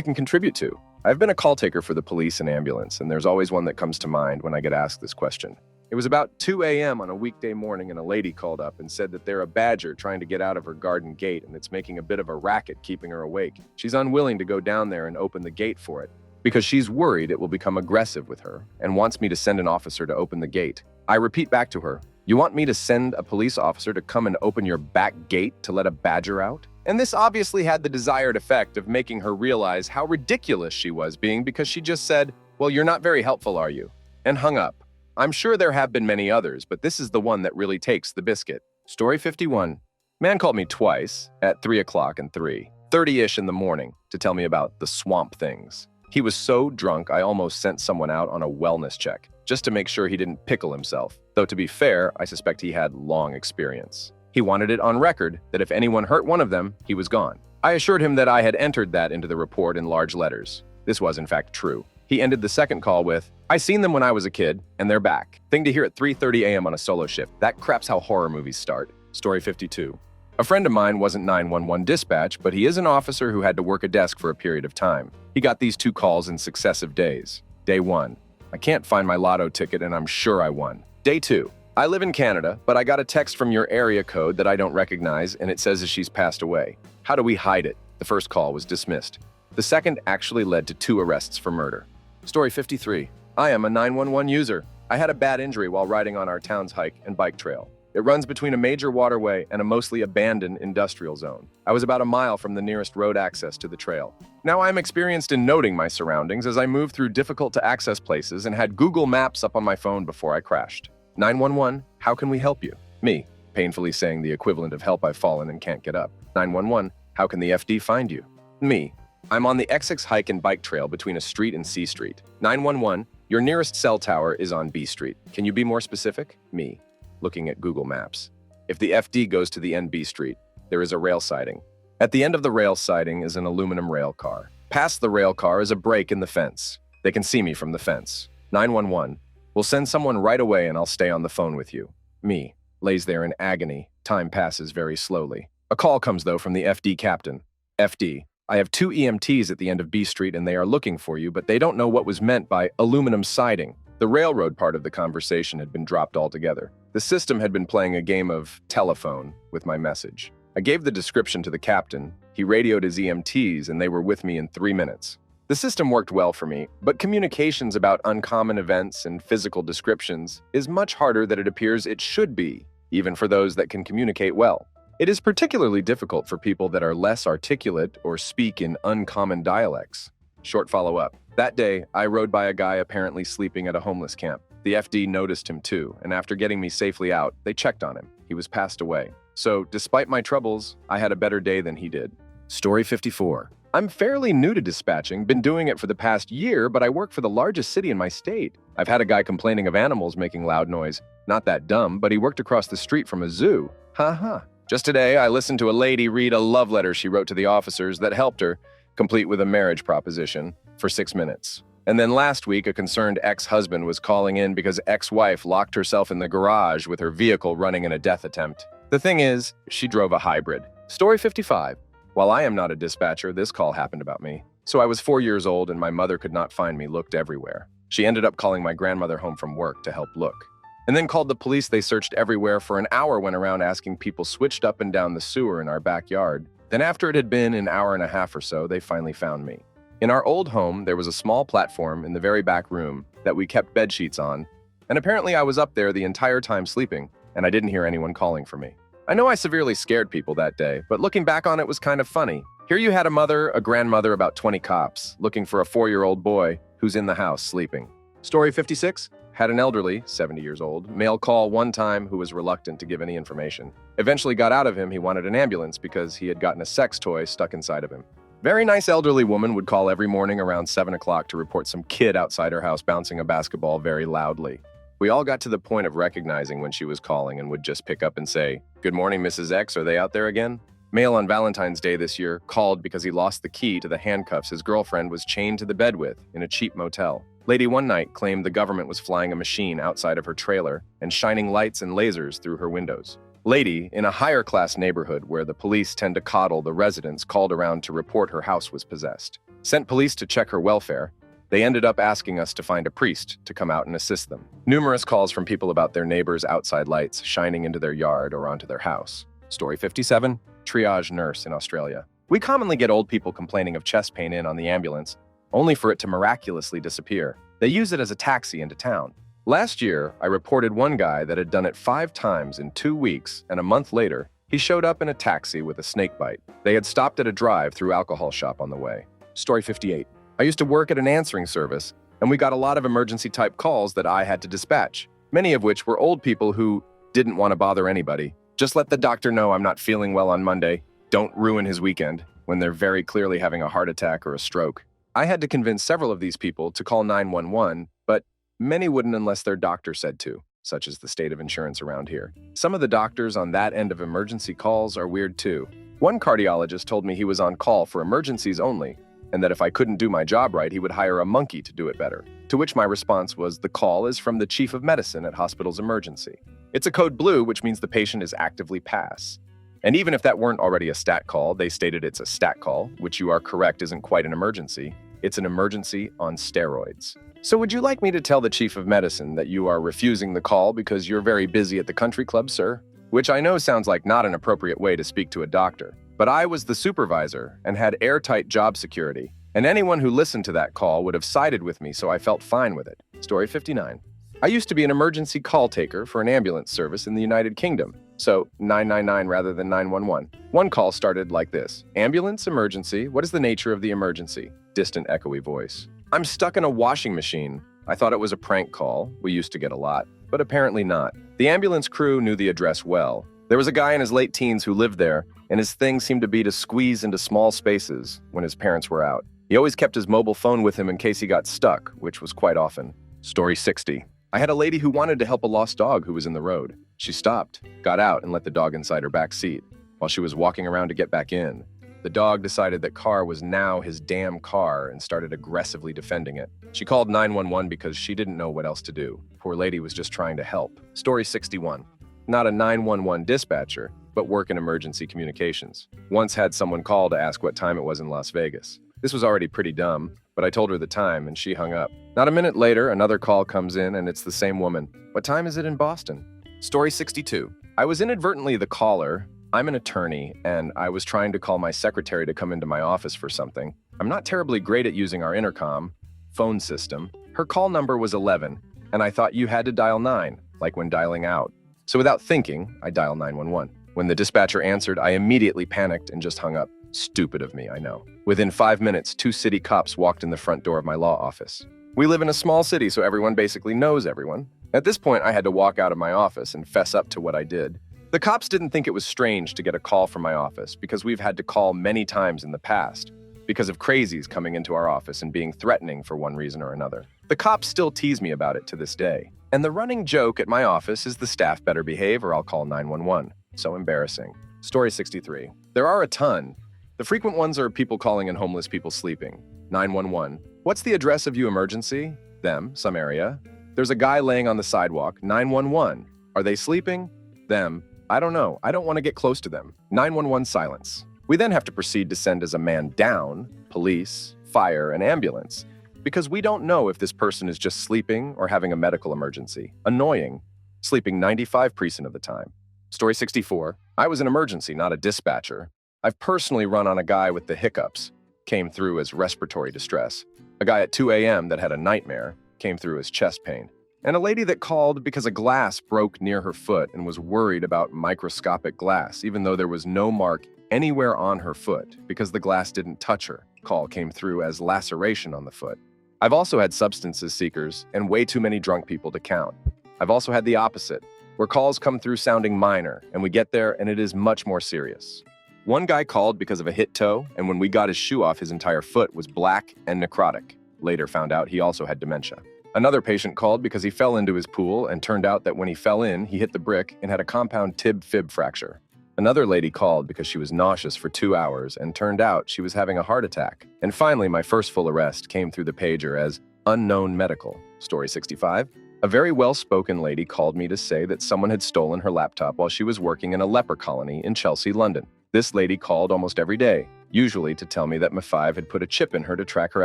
can contribute to. I've been a call taker for the police and ambulance, and there's always one that comes to mind when I get asked this question. It was about 2 a.m. on a weekday morning, and a lady called up and said that they're a badger trying to get out of her garden gate, and it's making a bit of a racket keeping her awake. She's unwilling to go down there and open the gate for it, because she's worried it will become aggressive with her and wants me to send an officer to open the gate. I repeat back to her, "You want me to send a police officer to come and open your back gate to let a badger out?" And this obviously had the desired effect of making her realize how ridiculous she was being, because she just said, "Well, you're not very helpful, are you?" and hung up. I'm sure there have been many others, but this is the one that really takes the biscuit. Story 51. Man called me twice at 3 o'clock and 3:30-ish in the morning to tell me about the swamp things. He was so drunk I almost sent someone out on a wellness check, just to make sure he didn't pickle himself. Though to be fair, I suspect he had long experience. He wanted it on record that if anyone hurt one of them, he was gone. I assured him that I had entered that into the report in large letters. This was in fact true. He ended the second call with, "I seen them when I was a kid, and they're back." Thing to hear at 3:30 a.m. on a solo shift. That crap's how horror movies start. Story 52. A friend of mine wasn't 911 dispatch, but he is an officer who had to work a desk for a period of time. He got these 2 calls in successive days. Day 1. I can't find my lotto ticket and I'm sure I won. Day 2. I live in Canada, but I got a text from your area code that I don't recognize and it says that she's passed away. How do we hide it? The first call was dismissed. The second actually led to 2 arrests for murder. Story 53. I am a 911 user. I had a bad injury while riding on our town's hike and bike trail. It runs between a major waterway and a mostly abandoned industrial zone. I was about a mile from the nearest road access to the trail. Now I'm experienced in noting my surroundings as I moved through difficult to access places and had Google Maps up on my phone before I crashed. 911, how can we help you? Me, painfully saying the equivalent of help I've fallen and can't get up. 911, how can the FD find you? Me, I'm on the XX hike and bike trail between a street and C Street. 911, your nearest cell tower is on B Street. Can you be more specific? Me, looking at Google Maps. If the FD goes to the NB Street, there is a rail siding. At the end of the rail siding is an aluminum rail car. Past the rail car is a break in the fence. They can see me from the fence. 911, we'll send someone right away and I'll stay on the phone with you. Me, lays there in agony. Time passes very slowly. A call comes though from the FD captain. FD, I have 2 EMTs at the end of B Street and they are looking for you, but they don't know what was meant by aluminum siding. The railroad part of the conversation had been dropped altogether. The system had been playing a game of telephone with my message. I gave the description to the captain. He radioed his EMTs and they were with me in 3 minutes. The system worked well for me, but communications about uncommon events and physical descriptions is much harder than it appears it should be, even for those that can communicate well. It is particularly difficult for people that are less articulate or speak in uncommon dialects. Short follow-up. That day, I rode by a guy apparently sleeping at a homeless camp. The FD noticed him too, and after getting me safely out, they checked on him. He was passed away. So, despite my troubles, I had a better day than he did. Story 54. I'm fairly new to dispatching, been doing it for the past year, but I work for the largest city in my state. I've had a guy complaining of animals making loud noise. Not that dumb, but he worked across the street from a zoo. Ha. Just today, I listened to a lady read a love letter she wrote to the officers that helped her, complete with a marriage proposition, for 6 minutes. And then last week, a concerned ex-husband was calling in because ex-wife locked herself in the garage with her vehicle running in a death attempt. The thing is, she drove a hybrid. Story 55. While I am not a dispatcher, this call happened about me. So I was 4 years old and my mother could not find me, looked everywhere. She ended up calling my grandmother home from work to help look. And then called the police. They searched everywhere for an hour, went around asking people, switched up and down the sewer in our backyard. Then after it had been an hour and a half or so, they finally found me. In our old home, there was a small platform in the very back room that we kept bed sheets on, and apparently I was up there the entire time sleeping, and I didn't hear anyone calling for me. I know I severely scared people that day, but looking back on it was kind of funny. Here you had a mother, a grandmother, about 20 cops, looking for a 4-year-old boy who's in the house sleeping. Story 56. Had an elderly, 70 years old, male call one time who was reluctant to give any information. Eventually got out of him he wanted an ambulance because he had gotten a sex toy stuck inside of him. Very nice elderly woman would call every morning around 7 o'clock to report some kid outside her house bouncing a basketball very loudly. We all got to the point of recognizing when she was calling and would just pick up and say, "Good morning, Mrs. X, are they out there again?" Male on Valentine's Day this year called because he lost the key to the handcuffs his girlfriend was chained to the bed with in a cheap motel. Lady one night claimed the government was flying a machine outside of her trailer and shining lights and lasers through her windows. Lady, in a higher class neighborhood where the police tend to coddle the residents, called around to report her house was possessed. Sent police to check her welfare. They ended up asking us to find a priest to come out and assist them. Numerous calls from people about their neighbors' outside lights shining into their yard or onto their house. Story 57, triage nurse in Australia. We commonly get old people complaining of chest pain in on the ambulance, only for it to miraculously disappear. They use it as a taxi into town. Last year, I reported one guy that had done it 5 times in 2 weeks, and a month later, he showed up in a taxi with a snake bite. They had stopped at a drive-through alcohol shop on the way. Story 58. I used to work at an answering service, and we got a lot of emergency-type calls that I had to dispatch, many of which were old people who didn't want to bother anybody. Just let the doctor know I'm not feeling well on Monday. Don't ruin his weekend, when they're very clearly having a heart attack or a stroke. I had to convince several of these people to call 911, but many wouldn't unless their doctor said to, such as the state of insurance around here. Some of the doctors on that end of emergency calls are weird too. One cardiologist told me he was on call for emergencies only, and that if I couldn't do my job right, he would hire a monkey to do it better. To which my response was, the call is from the chief of medicine at hospital's emergency. It's a code blue, which means the patient is actively pass. And even if that weren't already a stat call, they stated it's a stat call, which you are correct isn't quite an emergency. It's an emergency on steroids. So would you like me to tell the chief of medicine that you are refusing the call because you're very busy at the country club, sir? Which I know sounds like not an appropriate way to speak to a doctor. But I was the supervisor and had airtight job security, and anyone who listened to that call would have sided with me, so I felt fine with it. Story 59. I used to be an emergency call taker for an ambulance service in the United Kingdom, so 999 rather than 911. One call started like this: "Ambulance, emergency, what is the nature of the emergency?" Distant, echoey voice. "I'm stuck in a washing machine." I thought it was a prank call. We used to get a lot, but apparently not. The ambulance crew knew the address well. There was a guy in his late teens who lived there, and his thing seemed to be to squeeze into small spaces when his parents were out. He always kept his mobile phone with him in case he got stuck, which was quite often. Story 60. I had a lady who wanted to help a lost dog who was in the road. She stopped, got out, and let the dog inside her back seat. While she was walking around to get back in, the dog decided that car was now his damn car and started aggressively defending it. She called 911 because she didn't know what else to do. Poor lady was just trying to help. Story 61. Not a 911 dispatcher, but work in emergency communications. Once had someone call to ask what time it was in Las Vegas. This was already pretty dumb, but I told her the time and she hung up. Not a minute later, another call comes in and it's the same woman. "What time is it in Boston?" Story 62. I was inadvertently the caller. I'm an attorney, and I was trying to call my secretary to come into my office for something. I'm not terribly great at using our intercom phone system. Her call number was 11, and I thought you had to dial 9, like when dialing out. So without thinking, I dialed 911. When the dispatcher answered, I immediately panicked and just hung up. Stupid of me, I know. Within 5 minutes, 2 city cops walked in the front door of my law office. We live in a small city, so everyone basically knows everyone. At this point, I had to walk out of my office and fess up to what I did. The cops didn't think it was strange to get a call from my office because we've had to call many times in the past because of crazies coming into our office and being threatening for one reason or another. The cops still tease me about it to this day. And the running joke at my office is the staff better behave or I'll call 911. So embarrassing. Story 63. There are a ton. The frequent ones are people calling and homeless people sleeping. 911. What's the address of you emergency? Them, some area. There's a guy laying on the sidewalk. 911. Are they sleeping? Them. I don't know. I don't want to get close to them. 911 silence. We then have to proceed to send as a man down, police, fire, and ambulance, because we don't know if this person is just sleeping or having a medical emergency. Annoying. Sleeping 95% of the time. Story 64. I was an emergency, not a dispatcher. I've personally run on a guy with the hiccups. Came through as respiratory distress. A guy at 2 a.m. that had a nightmare. Came through as chest pain. And a lady that called because a glass broke near her foot and was worried about microscopic glass, even though there was no mark anywhere on her foot because the glass didn't touch her. Call came through as laceration on the foot. I've also had substances seekers and way too many drunk people to count. I've also had the opposite, where calls come through sounding minor, and we get there and it is much more serious. One guy called because of a hit toe, and when we got his shoe off, his entire foot was black and necrotic. Later found out he also had dementia. Another patient called because he fell into his pool and turned out that when he fell in, he hit the brick and had a compound tib-fib fracture. Another lady called because she was nauseous for 2 hours and turned out she was having a heart attack. And finally, my first full arrest came through the pager as unknown medical. Story 65. A very well-spoken lady called me to say that someone had stolen her laptop while she was working in a leper colony in Chelsea, London. This lady called almost every day, usually to tell me that MI5 had put a chip in her to track her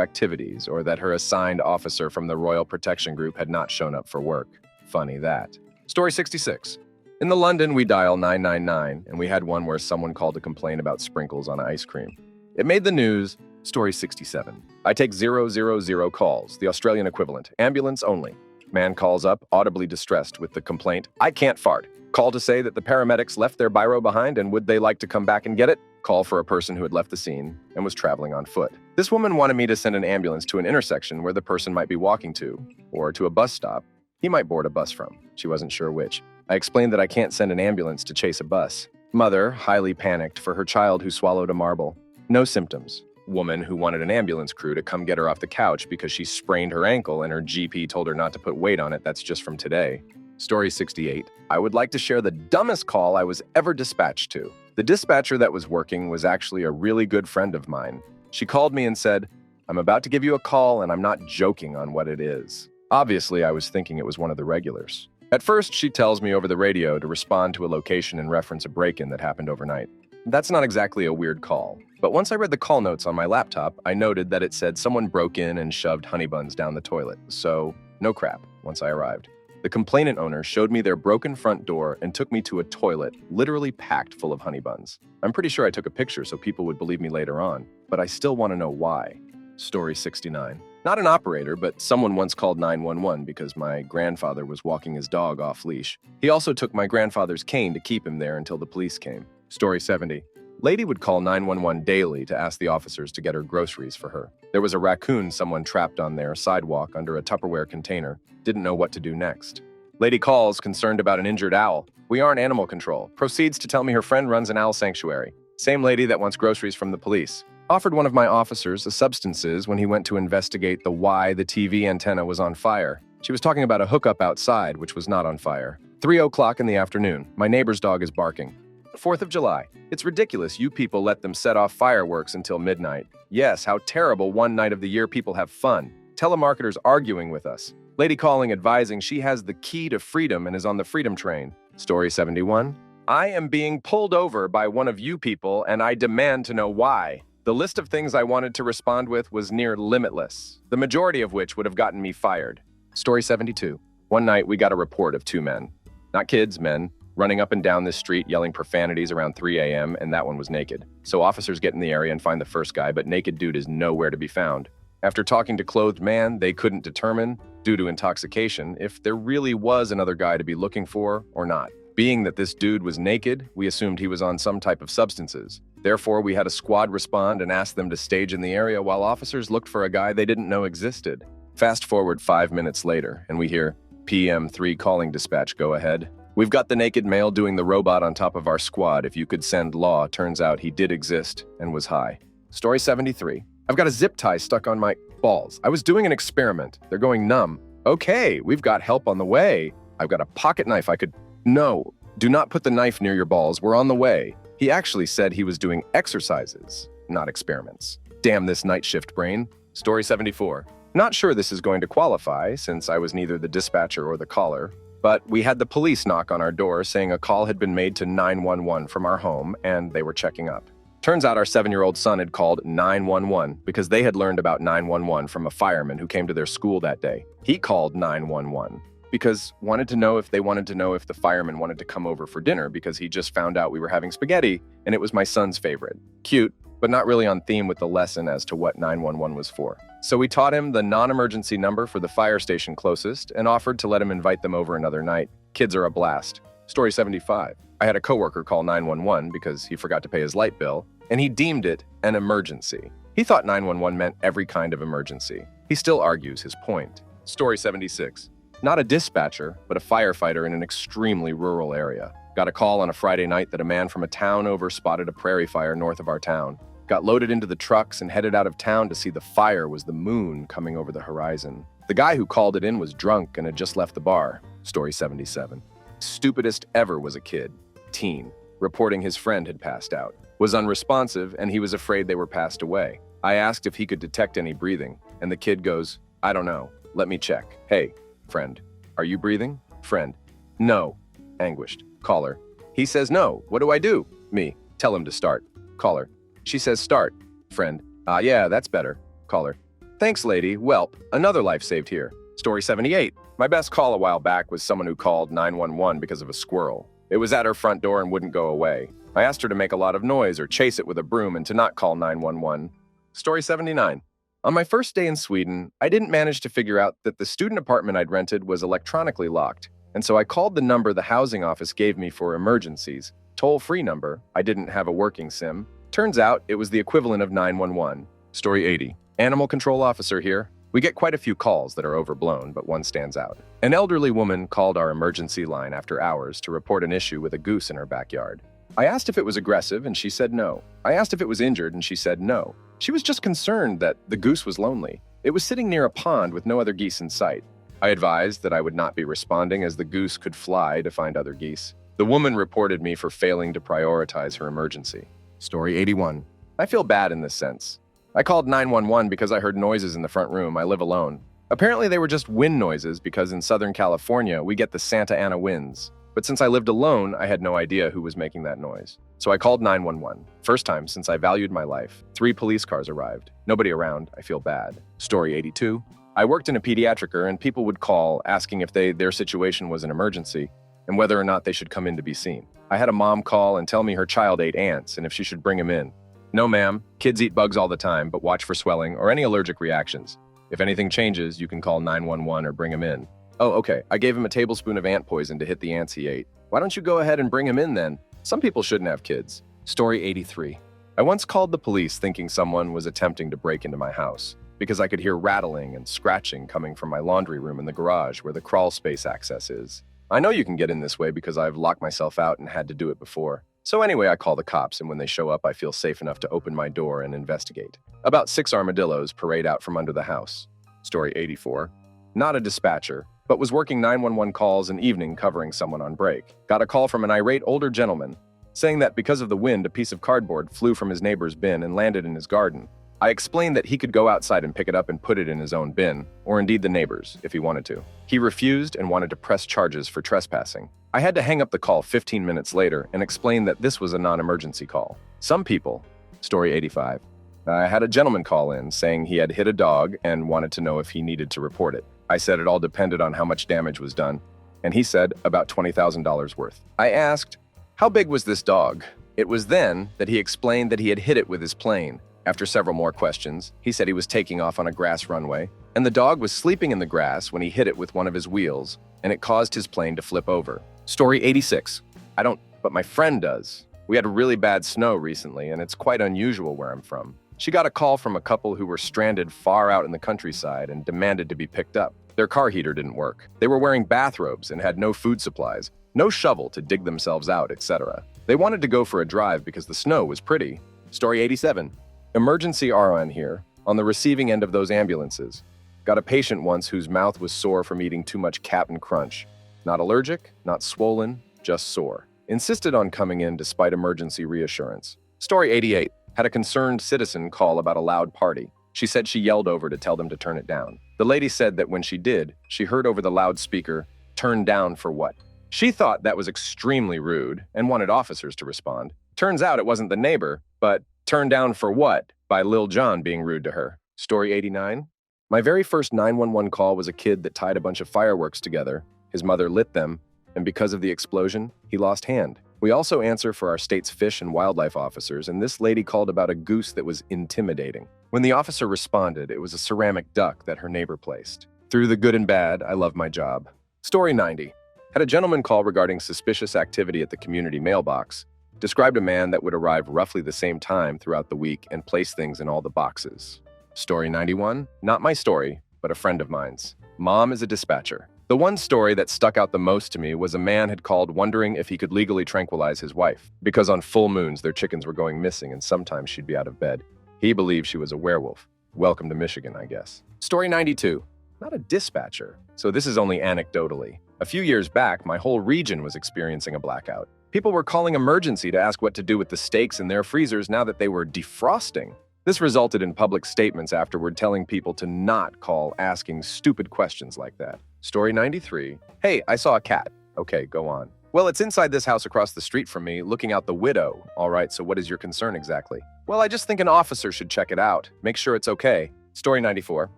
activities or that her assigned officer from the Royal Protection Group had not shown up for work. Funny that. Story 66. In the London, we dial 999, and we had one where someone called to complain about sprinkles on ice cream. It made the news. Story 67. I take 000 calls, the Australian equivalent, ambulance only. Man calls up, audibly distressed with the complaint, I can't fart. Call to say that the paramedics left their biro behind and would they like to come back and get it? Call for a person who had left the scene and was traveling on foot. This woman wanted me to send an ambulance to an intersection where the person might be walking to, or to a bus stop he might board a bus from. She wasn't sure which. I explained that I can't send an ambulance to chase a bus. Mother, highly panicked for her child who swallowed a marble. No symptoms. Woman who wanted an ambulance crew to come get her off the couch because she sprained her ankle and her GP told her not to put weight on it. That's just from today. Story 68. I would like to share the dumbest call I was ever dispatched to. The dispatcher that was working was actually a really good friend of mine. She called me and said, I'm about to give you a call and I'm not joking on what it is. Obviously, I was thinking it was one of the regulars. At first, she tells me over the radio to respond to a location and reference a break-in that happened overnight. That's not exactly a weird call, but once I read the call notes on my laptop, I noted that it said someone broke in and shoved honey buns down the toilet, so no crap once I arrived. The complainant owner showed me their broken front door and took me to a toilet literally packed full of honey buns. I'm pretty sure I took a picture so people would believe me later on, but I still want to know why. Story 69. Not an operator, but someone once called 911 because my grandfather was walking his dog off leash. He also took my grandfather's cane to keep him there until the police came. Story 70. Lady would call 911 daily to ask the officers to get her groceries for her. There was a raccoon someone trapped on their sidewalk under a Tupperware container. Didn't know what to do next. Lady calls concerned about an injured owl. We aren't animal control. Proceeds to tell me her friend runs an owl sanctuary. Same lady that wants groceries from the police. Offered one of my officers the substances when he went to investigate why the TV antenna was on fire. She was talking about a hookup outside, which was not on fire. 3:00 in the afternoon. My neighbor's dog is barking. 4th of July. It's ridiculous you people let them set off fireworks until midnight. Yes, how terrible one night of the year people have fun. Telemarketers arguing with us. Lady calling advising she has the key to freedom and is on the freedom train. Story 71. I am being pulled over by one of you people and I demand to know why. The list of things I wanted to respond with was near limitless, the majority of which would have gotten me fired. Story 72. One night we got a report of 2 men. Not kids, men. Running up and down this street yelling profanities around 3 a.m. and that one was naked. So officers get in the area and find the first guy, but naked dude is nowhere to be found. After talking to clothed man, they couldn't determine, due to intoxication, if there really was another guy to be looking for or not. Being that this dude was naked, we assumed he was on some type of substances. Therefore, we had a squad respond and ask them to stage in the area while officers looked for a guy they didn't know existed. Fast forward 5 minutes later, and we hear, PM3 calling dispatch, go ahead. We've got the naked male doing the robot on top of our squad. If you could send law, turns out he did exist and was high. Story 73. I've got a zip tie stuck on my balls. I was doing an experiment. They're going numb. Okay, we've got help on the way. I've got a pocket knife I could... No, do not put the knife near your balls. We're on the way. He actually said he was doing exercises, not experiments. Damn this night shift brain. Story 74. Not sure this is going to qualify since I was neither the dispatcher or the caller, but we had the police knock on our door saying a call had been made to 911 from our home and they were checking up. Turns out our 7-year-old son had called 911 because they had learned about 911 from a fireman who came to their school that day. He called 911 because wanted to know if the fireman wanted to come over for dinner because he just found out we were having spaghetti and it was my son's favorite. Cute, but not really on theme with the lesson as to what 911 was for. So we taught him the non-emergency number for the fire station closest and offered to let him invite them over another night. Kids are a blast. Story 75. I had a coworker call 911 because he forgot to pay his light bill, and he deemed it an emergency. He thought 911 meant every kind of emergency. He still argues his point. Story 76. Not a dispatcher, but a firefighter in an extremely rural area. Got a call on a Friday night that a man from a town over spotted a prairie fire north of our town. Got loaded into the trucks and headed out of town to see the fire was the moon coming over the horizon. The guy who called it in was drunk and had just left the bar. Story 77. Stupidest ever was a kid, teen, reporting his friend had passed out. Was unresponsive and he was afraid they were passed away. I asked if he could detect any breathing, and the kid goes, "I don't know. Let me check." "Hey, friend, are you breathing?" Friend, "No." Anguished. Caller, "He says no. What do I do?" Me, "Tell him to start." Caller, "She says start." Friend, "Ah, yeah, that's better." Caller, "Thanks, lady. Welp, another life saved here." Story 78. My best call a while back was someone who called 911 because of a squirrel. It was at her front door and wouldn't go away. I asked her to make a lot of noise or chase it with a broom and to not call 911. Story 79. On my first day in Sweden, I didn't manage to figure out that the student apartment I'd rented was electronically locked, and so I called the number the housing office gave me for emergencies. Toll-free number. I didn't have a working SIM. Turns out it was the equivalent of 911. Story 80. Animal control officer here. We get quite a few calls that are overblown, but one stands out. An elderly woman called our emergency line after hours to report an issue with a goose in her backyard. I asked if it was aggressive, and she said no. I asked if it was injured, and she said no. She was just concerned that the goose was lonely. It was sitting near a pond with no other geese in sight. I advised that I would not be responding as the goose could fly to find other geese. The woman reported me for failing to prioritize her emergency. Story 81. I feel bad in this sense. I called 911 because I heard noises in the front room. I live alone. Apparently they were just wind noises because in Southern California we get the Santa Ana winds. But since I lived alone, I had no idea who was making that noise. So I called 911. First time since I valued my life. 3 police cars arrived. Nobody around. I feel bad. Story 82. I worked in a pediatricer and people would call asking if their situation was an emergency and whether or not they should come in to be seen. I had a mom call and tell me her child ate ants and if she should bring him in. "No, ma'am. Kids eat bugs all the time, but watch for swelling or any allergic reactions. If anything changes, you can call 911 or bring him in." "Oh, okay. I gave him a tablespoon of ant poison to hit the ants he ate." "Why don't you go ahead and bring him in then? Some people shouldn't have kids." Story 83. I once called the police thinking someone was attempting to break into my house because I could hear rattling and scratching coming from my laundry room in the garage where the crawl space access is. I know you can get in this way because I've locked myself out and had to do it before. So anyway, I call the cops, and when they show up, I feel safe enough to open my door and investigate. About 6 armadillos parade out from under the house. Story 84. Not a dispatcher, but was working 911 calls an evening covering someone on break. Got a call from an irate older gentleman saying that because of the wind, a piece of cardboard flew from his neighbor's bin and landed in his garden. I explained that he could go outside and pick it up and put it in his own bin, or indeed the neighbor's, if he wanted to. He refused and wanted to press charges for trespassing. I had to hang up the call 15 minutes later and explain that this was a non-emergency call. Some people, Story 85. I had a gentleman call in saying he had hit a dog and wanted to know if he needed to report it. I said it all depended on how much damage was done, and he said about $20,000 worth. I asked, how big was this dog? It was then that he explained that he had hit it with his plane. After several more questions, he said he was taking off on a grass runway, and the dog was sleeping in the grass when he hit it with one of his wheels, and it caused his plane to flip over. Story 86. I don't, but my friend does. We had really bad snow recently, and it's quite unusual where I'm from. She got a call from a couple who were stranded far out in the countryside and demanded to be picked up. Their car heater didn't work. They were wearing bathrobes and had no food supplies, no shovel to dig themselves out, etc. They wanted to go for a drive because the snow was pretty. Story 87. Emergency RN here, on the receiving end of those ambulances. Got a patient once whose mouth was sore from eating too much Cap'n Crunch. Not allergic, not swollen, just sore. Insisted on coming in despite emergency reassurance. Story 88. Had a concerned citizen call about a loud party. She said she yelled over to tell them to turn it down. The lady said that when she did, she heard over the loudspeaker, "Turn down for what?" She thought that was extremely rude and wanted officers to respond. Turns out it wasn't the neighbor, but "Turn down for what?" by Lil Jon being rude to her. Story 89. My very first 911 call was a kid that tied a bunch of fireworks together. His mother lit them, and because of the explosion, he lost hand. We also answer for our state's fish and wildlife officers, and this lady called about a goose that was intimidating. When the officer responded, it was a ceramic duck that her neighbor placed. Through the good and bad, I love my job. Story 90. Had a gentleman call regarding suspicious activity at the community mailbox. Described a man that would arrive roughly the same time throughout the week and place things in all the boxes. Story 91. Not my story, but a friend of mine's. Mom is a dispatcher. The one story that stuck out the most to me was a man had called wondering if he could legally tranquilize his wife, because on full moons their chickens were going missing and sometimes she'd be out of bed. He believed she was a werewolf. Welcome to Michigan, I guess. Story 92. Not a dispatcher, so this is only anecdotally. A few years back, my whole region was experiencing a blackout. People were calling emergency to ask what to do with the steaks in their freezers now that they were defrosting. This resulted in public statements afterward telling people to not call asking stupid questions like that. Story 93. Hey, I saw a cat. Okay, go on. Well, it's inside this house across the street from me, looking out the window. All right, so what is your concern exactly? Well, I just think an officer should check it out. Make sure it's okay. Story 94.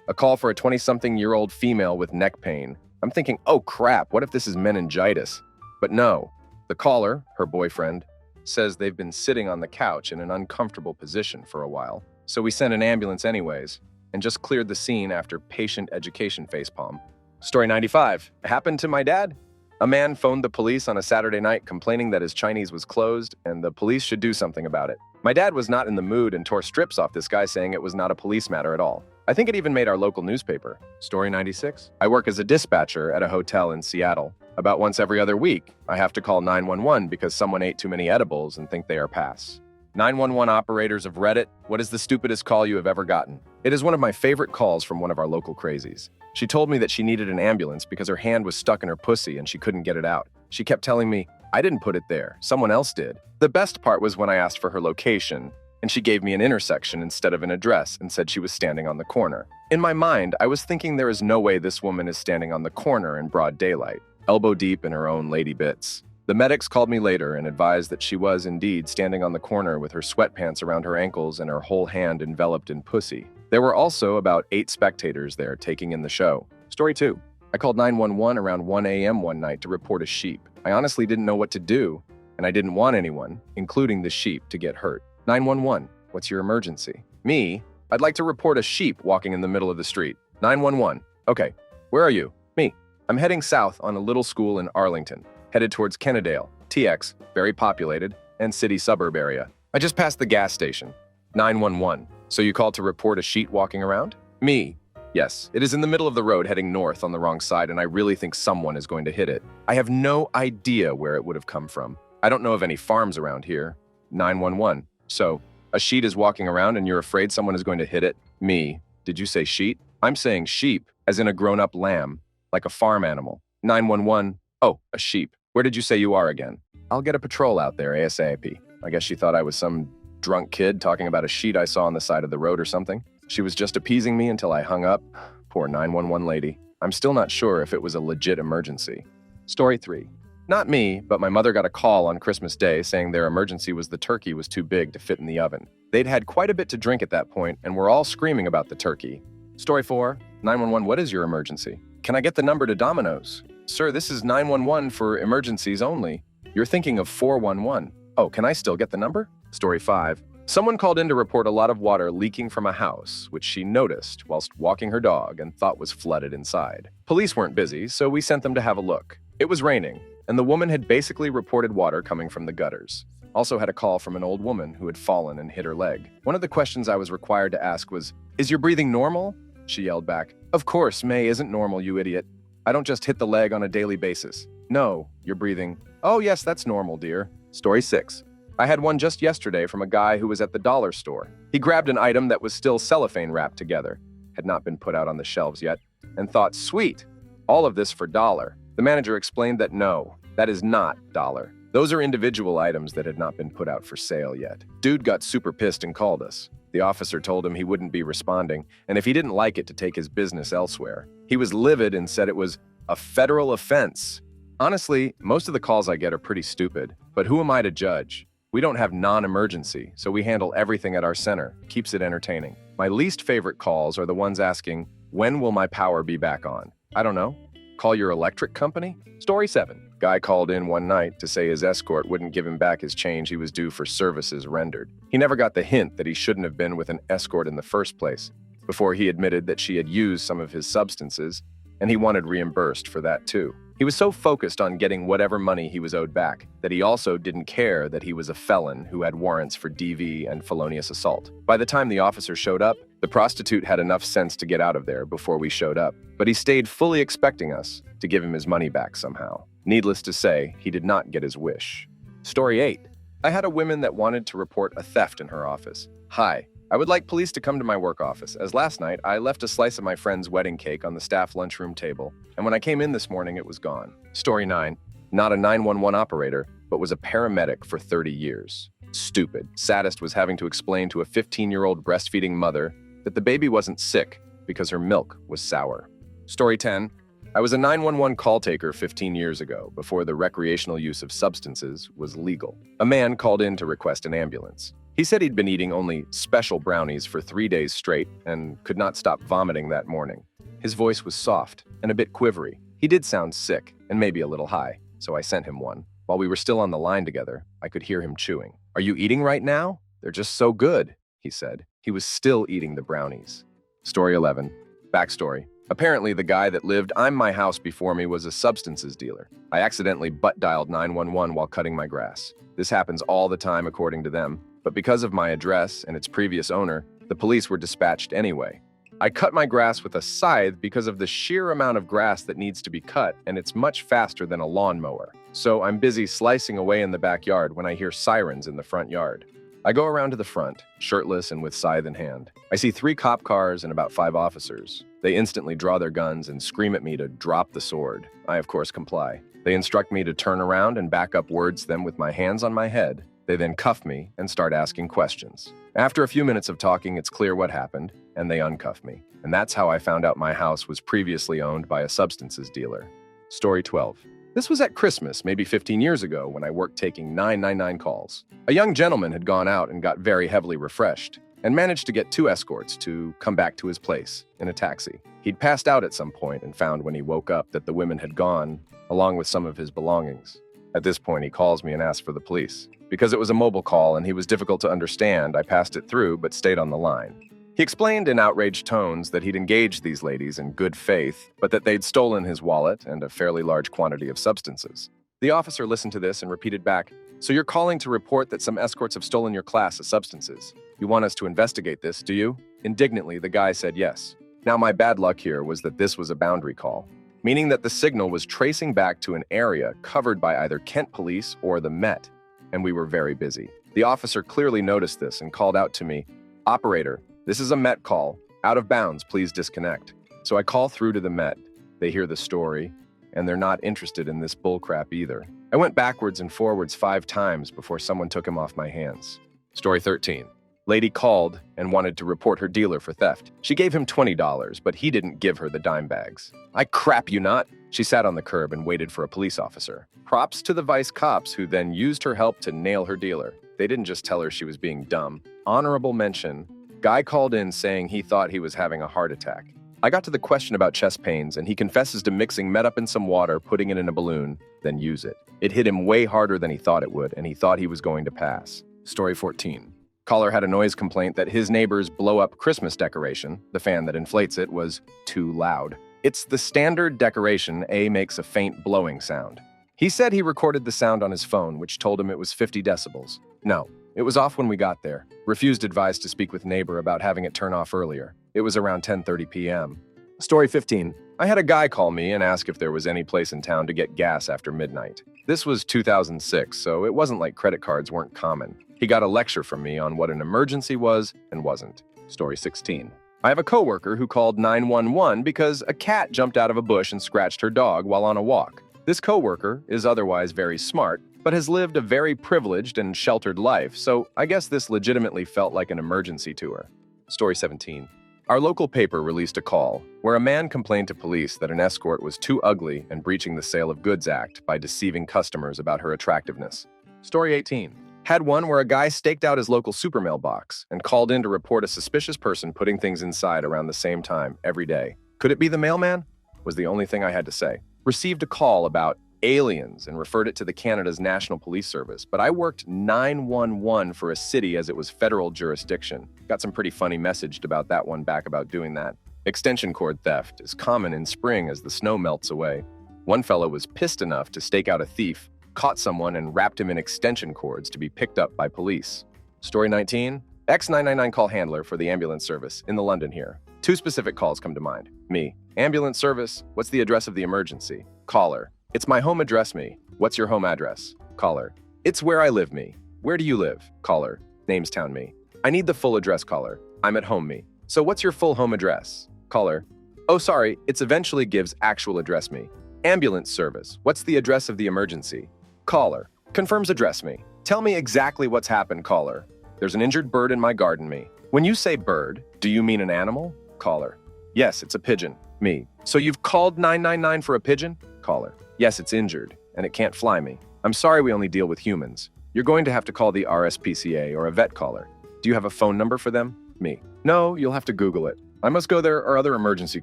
A call for a 20-something-year-old female with neck pain. I'm thinking, oh crap, what if this is meningitis? But no. The caller, her boyfriend, says they've been sitting on the couch in an uncomfortable position for a while. So we sent an ambulance anyways, and just cleared the scene after patient education facepalm. Story 95. Happened to my dad. A man phoned the police on a Saturday night complaining that his Chinese was closed and the police should do something about it. My dad was not in the mood and tore strips off this guy saying it was not a police matter at all. I think it even made our local newspaper. Story 96. I work as a dispatcher at a hotel in Seattle. About once every other week, I have to call 911 because someone ate too many edibles and think they are pass. 911 operators of Reddit, what is the stupidest call you have ever gotten? It is one of my favorite calls from one of our local crazies. She told me that she needed an ambulance because her hand was stuck in her pussy and she couldn't get it out. She kept telling me, I didn't put it there, someone else did. The best part was when I asked for her location, and she gave me an intersection instead of an address and said she was standing on the corner. In my mind, I was thinking there is no way this woman is standing on the corner in broad daylight, elbow deep in her own lady bits. The medics called me later and advised that she was indeed standing on the corner with her sweatpants around her ankles and her whole hand enveloped in pussy. There were also about 8 spectators there taking in the show. Story 2. I called 911 around 1 a.m. one night to report a sheep. I honestly didn't know what to do, and I didn't want anyone, including the sheep, to get hurt. 911, what's your emergency? Me, I'd like to report a sheep walking in the middle of the street. 911, okay, where are you? Me, I'm heading south on a little school in Arlington, headed towards Kennedale, TX, very populated, and city suburb area. I just passed the gas station. 911, so you called to report a sheep walking around? Me, yes, it is in the middle of the road heading north on the wrong side, and I really think someone is going to hit it. I have no idea where it would have come from. I don't know of any farms around here. 911. So, a sheet is walking around and you're afraid someone is going to hit it? Me. Did you say sheet? I'm saying sheep, as in a grown-up lamb, like a farm animal. 911. Oh, a sheep. Where did you say you are again? I'll get a patrol out there ASAP. I guess she thought I was some drunk kid talking about a sheet I saw on the side of the road or something. She was just appeasing me until I hung up. Poor 911 lady. I'm still not sure if it was a legit emergency. Story 3. Not me, but my mother got a call on Christmas Day saying their emergency was the turkey was too big to fit in the oven. They'd had quite a bit to drink at that point and were all screaming about the turkey. Story 4. 911, what is your emergency? Can I get the number to Domino's? Sir, this is 911 for emergencies only. You're thinking of 411. Oh, can I still get the number? Story 5. Someone called in to report a lot of water leaking from a house, which she noticed whilst walking her dog and thought was flooded inside. Police weren't busy, so we sent them to have a look. It was raining, and the woman had basically reported water coming from the gutters. Also had a call from an old woman who had fallen and hit her leg. One of the questions I was required to ask was, "Is your breathing normal?" She yelled back, "Of course, May isn't normal, you idiot. I don't just hit the leg on a daily basis." "No, you're breathing." "Oh yes, that's normal, dear." Story 6. I had one just yesterday from a guy who was at the dollar store. He grabbed an item that was still cellophane wrapped together, had not been put out on the shelves yet, and thought, sweet, all of this for $1. The manager explained that no, that is not $1. Those are individual items that had not been put out for sale yet. Dude got super pissed and called us. The officer told him he wouldn't be responding, and if he didn't like it, to take his business elsewhere. He was livid and said it was a federal offense. Honestly, most of the calls I get are pretty stupid, but who am I to judge? We don't have non-emergency, so we handle everything at our center. Keeps it entertaining. My least favorite calls are the ones asking, when will my power be back on? I don't know. Call your electric company? Story 7. Guy called in one night to say his escort wouldn't give him back his change he was due for services rendered. He never got the hint that he shouldn't have been with an escort in the first place, before he admitted that she had used some of his substances, and he wanted reimbursed for that too. He was so focused on getting whatever money he was owed back that he also didn't care that he was a felon who had warrants for DV and felonious assault. By the time the officer showed up, The prostitute had enough sense to get out of there before we showed up, but he stayed fully expecting us to give him his money back somehow. Needless to say, he did not get his wish. Story 8. I had a woman that wanted to report a theft in her office. Hi, I would like police to come to my work office, as last night I left a slice of my friend's wedding cake on the staff lunchroom table, and when I came in this morning it was gone. Story 9. Not a 911 operator, but was a paramedic for 30 years. Stupid. Saddest was having to explain to a 15-year-old breastfeeding mother that the baby wasn't sick because her milk was sour. Story 10. I was a 911 call taker 15 years ago, before the recreational use of substances was legal. A man called in to request an ambulance. He said he'd been eating only special brownies for 3 days straight and could not stop vomiting that morning. His voice was soft and a bit quivery. He did sound sick and maybe a little high, so I sent him one. While we were still on the line together, I could hear him chewing. "Are you eating right now? They're just so good," he said. He was still eating the brownies. Story 11. Backstory. Apparently, the guy that lived my house before me was a substances dealer. I accidentally butt-dialed 911 while cutting my grass. This happens all the time according to them, but because of my address and its previous owner, the police were dispatched anyway. I cut my grass with a scythe because of the sheer amount of grass that needs to be cut, and it's much faster than a lawnmower. So I'm busy slicing away in the backyard when I hear sirens in the front yard. I go around to the front, shirtless and with scythe in hand. I see 3 cop cars and about 5 officers. They instantly draw their guns and scream at me to drop the sword. I, of course, comply. They instruct me to turn around and back up words them with my hands on my head. They then cuff me and start asking questions. After a few minutes of talking, it's clear what happened, and they uncuff me. And that's how I found out my house was previously owned by a substances dealer. Story 12. This was at Christmas, maybe 15 years ago, when I worked taking 999 calls. A young gentleman had gone out and got very heavily refreshed, and managed to get 2 escorts to come back to his place in a taxi. He'd passed out at some point and found when he woke up that the women had gone, along with some of his belongings. At this point, he calls me and asks for the police. Because it was a mobile call and he was difficult to understand, I passed it through but stayed on the line. He explained in outraged tones that he'd engaged these ladies in good faith, but that they'd stolen his wallet and a fairly large quantity of substances. The officer listened to this and repeated back, "So you're calling to report that some escorts have stolen your class of substances? You want us to investigate this, do you?" Indignantly, the guy said yes. Now, my bad luck here was that this was a boundary call, meaning that the signal was tracing back to an area covered by either Kent Police or the Met, and we were very busy. The officer clearly noticed this and called out to me, "Operator, this is a Met call. Out of bounds, please disconnect." So I call through to the Met. They hear the story, and they're not interested in this bullcrap either. I went backwards and forwards 5 times before someone took him off my hands. Story 13. Lady called and wanted to report her dealer for theft. She gave him $20, but he didn't give her the dime bags. "I crap you not." She sat on the curb and waited for a police officer. Props to the vice cops who then used her help to nail her dealer. They didn't just tell her she was being dumb. Honorable mention. Guy called in saying he thought he was having a heart attack. I got to the question about chest pains, and he confesses to mixing Met up in some water, putting it in a balloon, then use it. It hit him way harder than he thought it would, and he thought he was going to pass. Story 14. Caller had a noise complaint that his neighbor's blow-up Christmas decoration, the fan that inflates it, was too loud. It's the standard decoration. A makes a faint blowing sound. He said he recorded the sound on his phone, which told him it was 50 decibels. No, it was off when we got there. Refused advice to speak with neighbor about having it turn off earlier. It was around 10:30 p.m. Story 15. I had a guy call me and ask if there was any place in town to get gas after midnight. This was 2006, so it wasn't like credit cards weren't common. He got a lecture from me on what an emergency was and wasn't. Story 16. I have a coworker who called 911 because a cat jumped out of a bush and scratched her dog while on a walk. This coworker is otherwise very smart, but has lived a very privileged and sheltered life, so I guess this legitimately felt like an emergency to her. Story 17. Our local paper released a call where a man complained to police that an escort was too ugly and breaching the Sale of Goods Act by deceiving customers about her attractiveness. Story 18. Had one where a guy staked out his local super mailbox and called in to report a suspicious person putting things inside around the same time every day. Could it be the mailman? Was the only thing I had to say. Received a call about aliens and referred it to the Canada's National Police Service, but I worked 911 for a city as it was federal jurisdiction. Got some pretty funny messaged about that one back about doing that. Extension cord theft is common in spring as the snow melts away. One fellow was pissed enough to stake out a thief, caught someone and wrapped him in extension cords to be picked up by police. Story 19. X999 call handler for the ambulance service in the London here. Two specific calls come to mind. Me. Ambulance service. What's the address of the emergency? Caller. It's my home address. Me. What's your home address? Caller. It's where I live. Me. Where do you live? Caller. Namestown. Me. I need the full address. Caller. I'm at home. Me. So what's your full home address? Caller. Oh, sorry. It's eventually gives actual address. Me. Ambulance service. What's the address of the emergency? Caller. Confirms address. Me. Tell me exactly what's happened. Caller. There's an injured bird in my garden. Me. When you say bird, do you mean an animal? Caller. Yes, it's a pigeon. Me. So you've called 999 for a pigeon? Caller. Yes, it's injured, and it can't fly. Me. I'm sorry we only deal with humans. You're going to have to call the RSPCA or a vet caller. Do you have a phone number for them? Me. No, you'll have to Google it. I must go. There are other emergency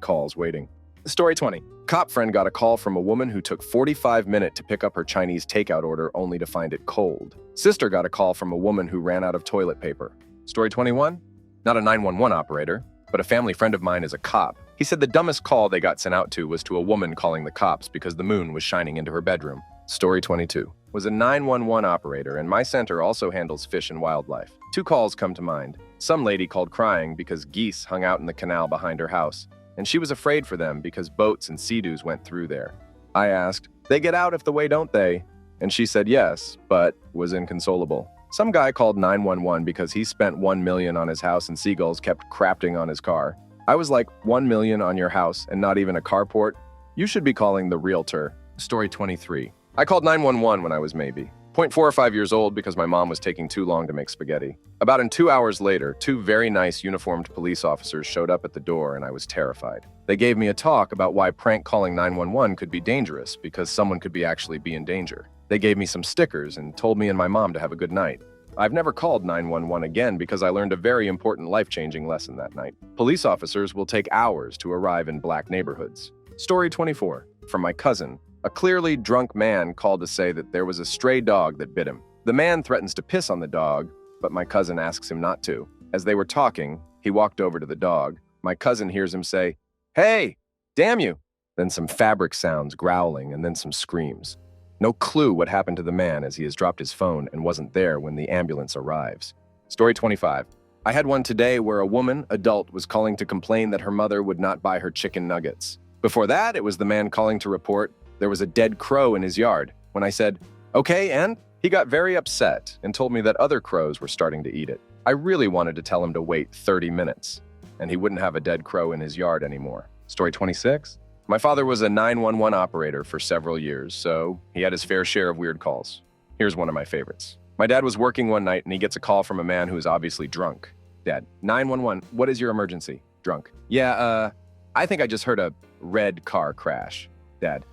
calls waiting. Story 20. Cop friend got a call from a woman who took 45 minutes to pick up her Chinese takeout order only to find it cold. Sister got a call from a woman who ran out of toilet paper. Story 21. Not a 911 operator, but a family friend of mine is a cop. He said the dumbest call they got sent out to was to a woman calling the cops because the moon was shining into her bedroom. Story 22. Was a 911 operator, and my center also handles fish and wildlife. Two calls come to mind. Some lady called crying because geese hung out in the canal behind her house, and she was afraid for them because boats and sea-doos went through there. I asked, they get out if the way, don't they? And she said yes, but was inconsolable. Some guy called 911 because he spent $1 million on his house and seagulls kept crapping on his car. I was like, $1 million on your house and not even a carport? You should be calling the realtor. Story 23. I called 911 when I was maybe 0.4 or 5 years old because my mom was taking too long to make spaghetti. About 2 hours later, two very nice uniformed police officers showed up at the door and I was terrified. They gave me a talk about why prank calling 911 could be dangerous because someone could actually be in danger. They gave me some stickers and told me and my mom to have a good night. I've never called 911 again because I learned a very important life-changing lesson that night. Police officers will take hours to arrive in black neighborhoods. Story 24. From my cousin. A clearly drunk man called to say that there was a stray dog that bit him. The man threatens to piss on the dog, but my cousin asks him not to. As they were talking, he walked over to the dog. My cousin hears him say, "Hey, damn you!" Then some fabric sounds, growling, and then some screams. No clue what happened to the man as he has dropped his phone and wasn't there when the ambulance arrives. Story 25. I had one today where a woman, adult, was calling to complain that her mother would not buy her chicken nuggets. Before that, it was the man calling to report there was a dead crow in his yard. When I said, "Okay, and?" he got very upset and told me that other crows were starting to eat it. I really wanted to tell him to wait 30 minutes, and he wouldn't have a dead crow in his yard anymore. Story 26. My father was a 911 operator for several years, so he had his fair share of weird calls. Here's one of my favorites. My dad was working one night and he gets a call from a man who is obviously drunk. Dad, 911, what is your emergency? Drunk. Yeah, I think I just heard a red car crash. Dad,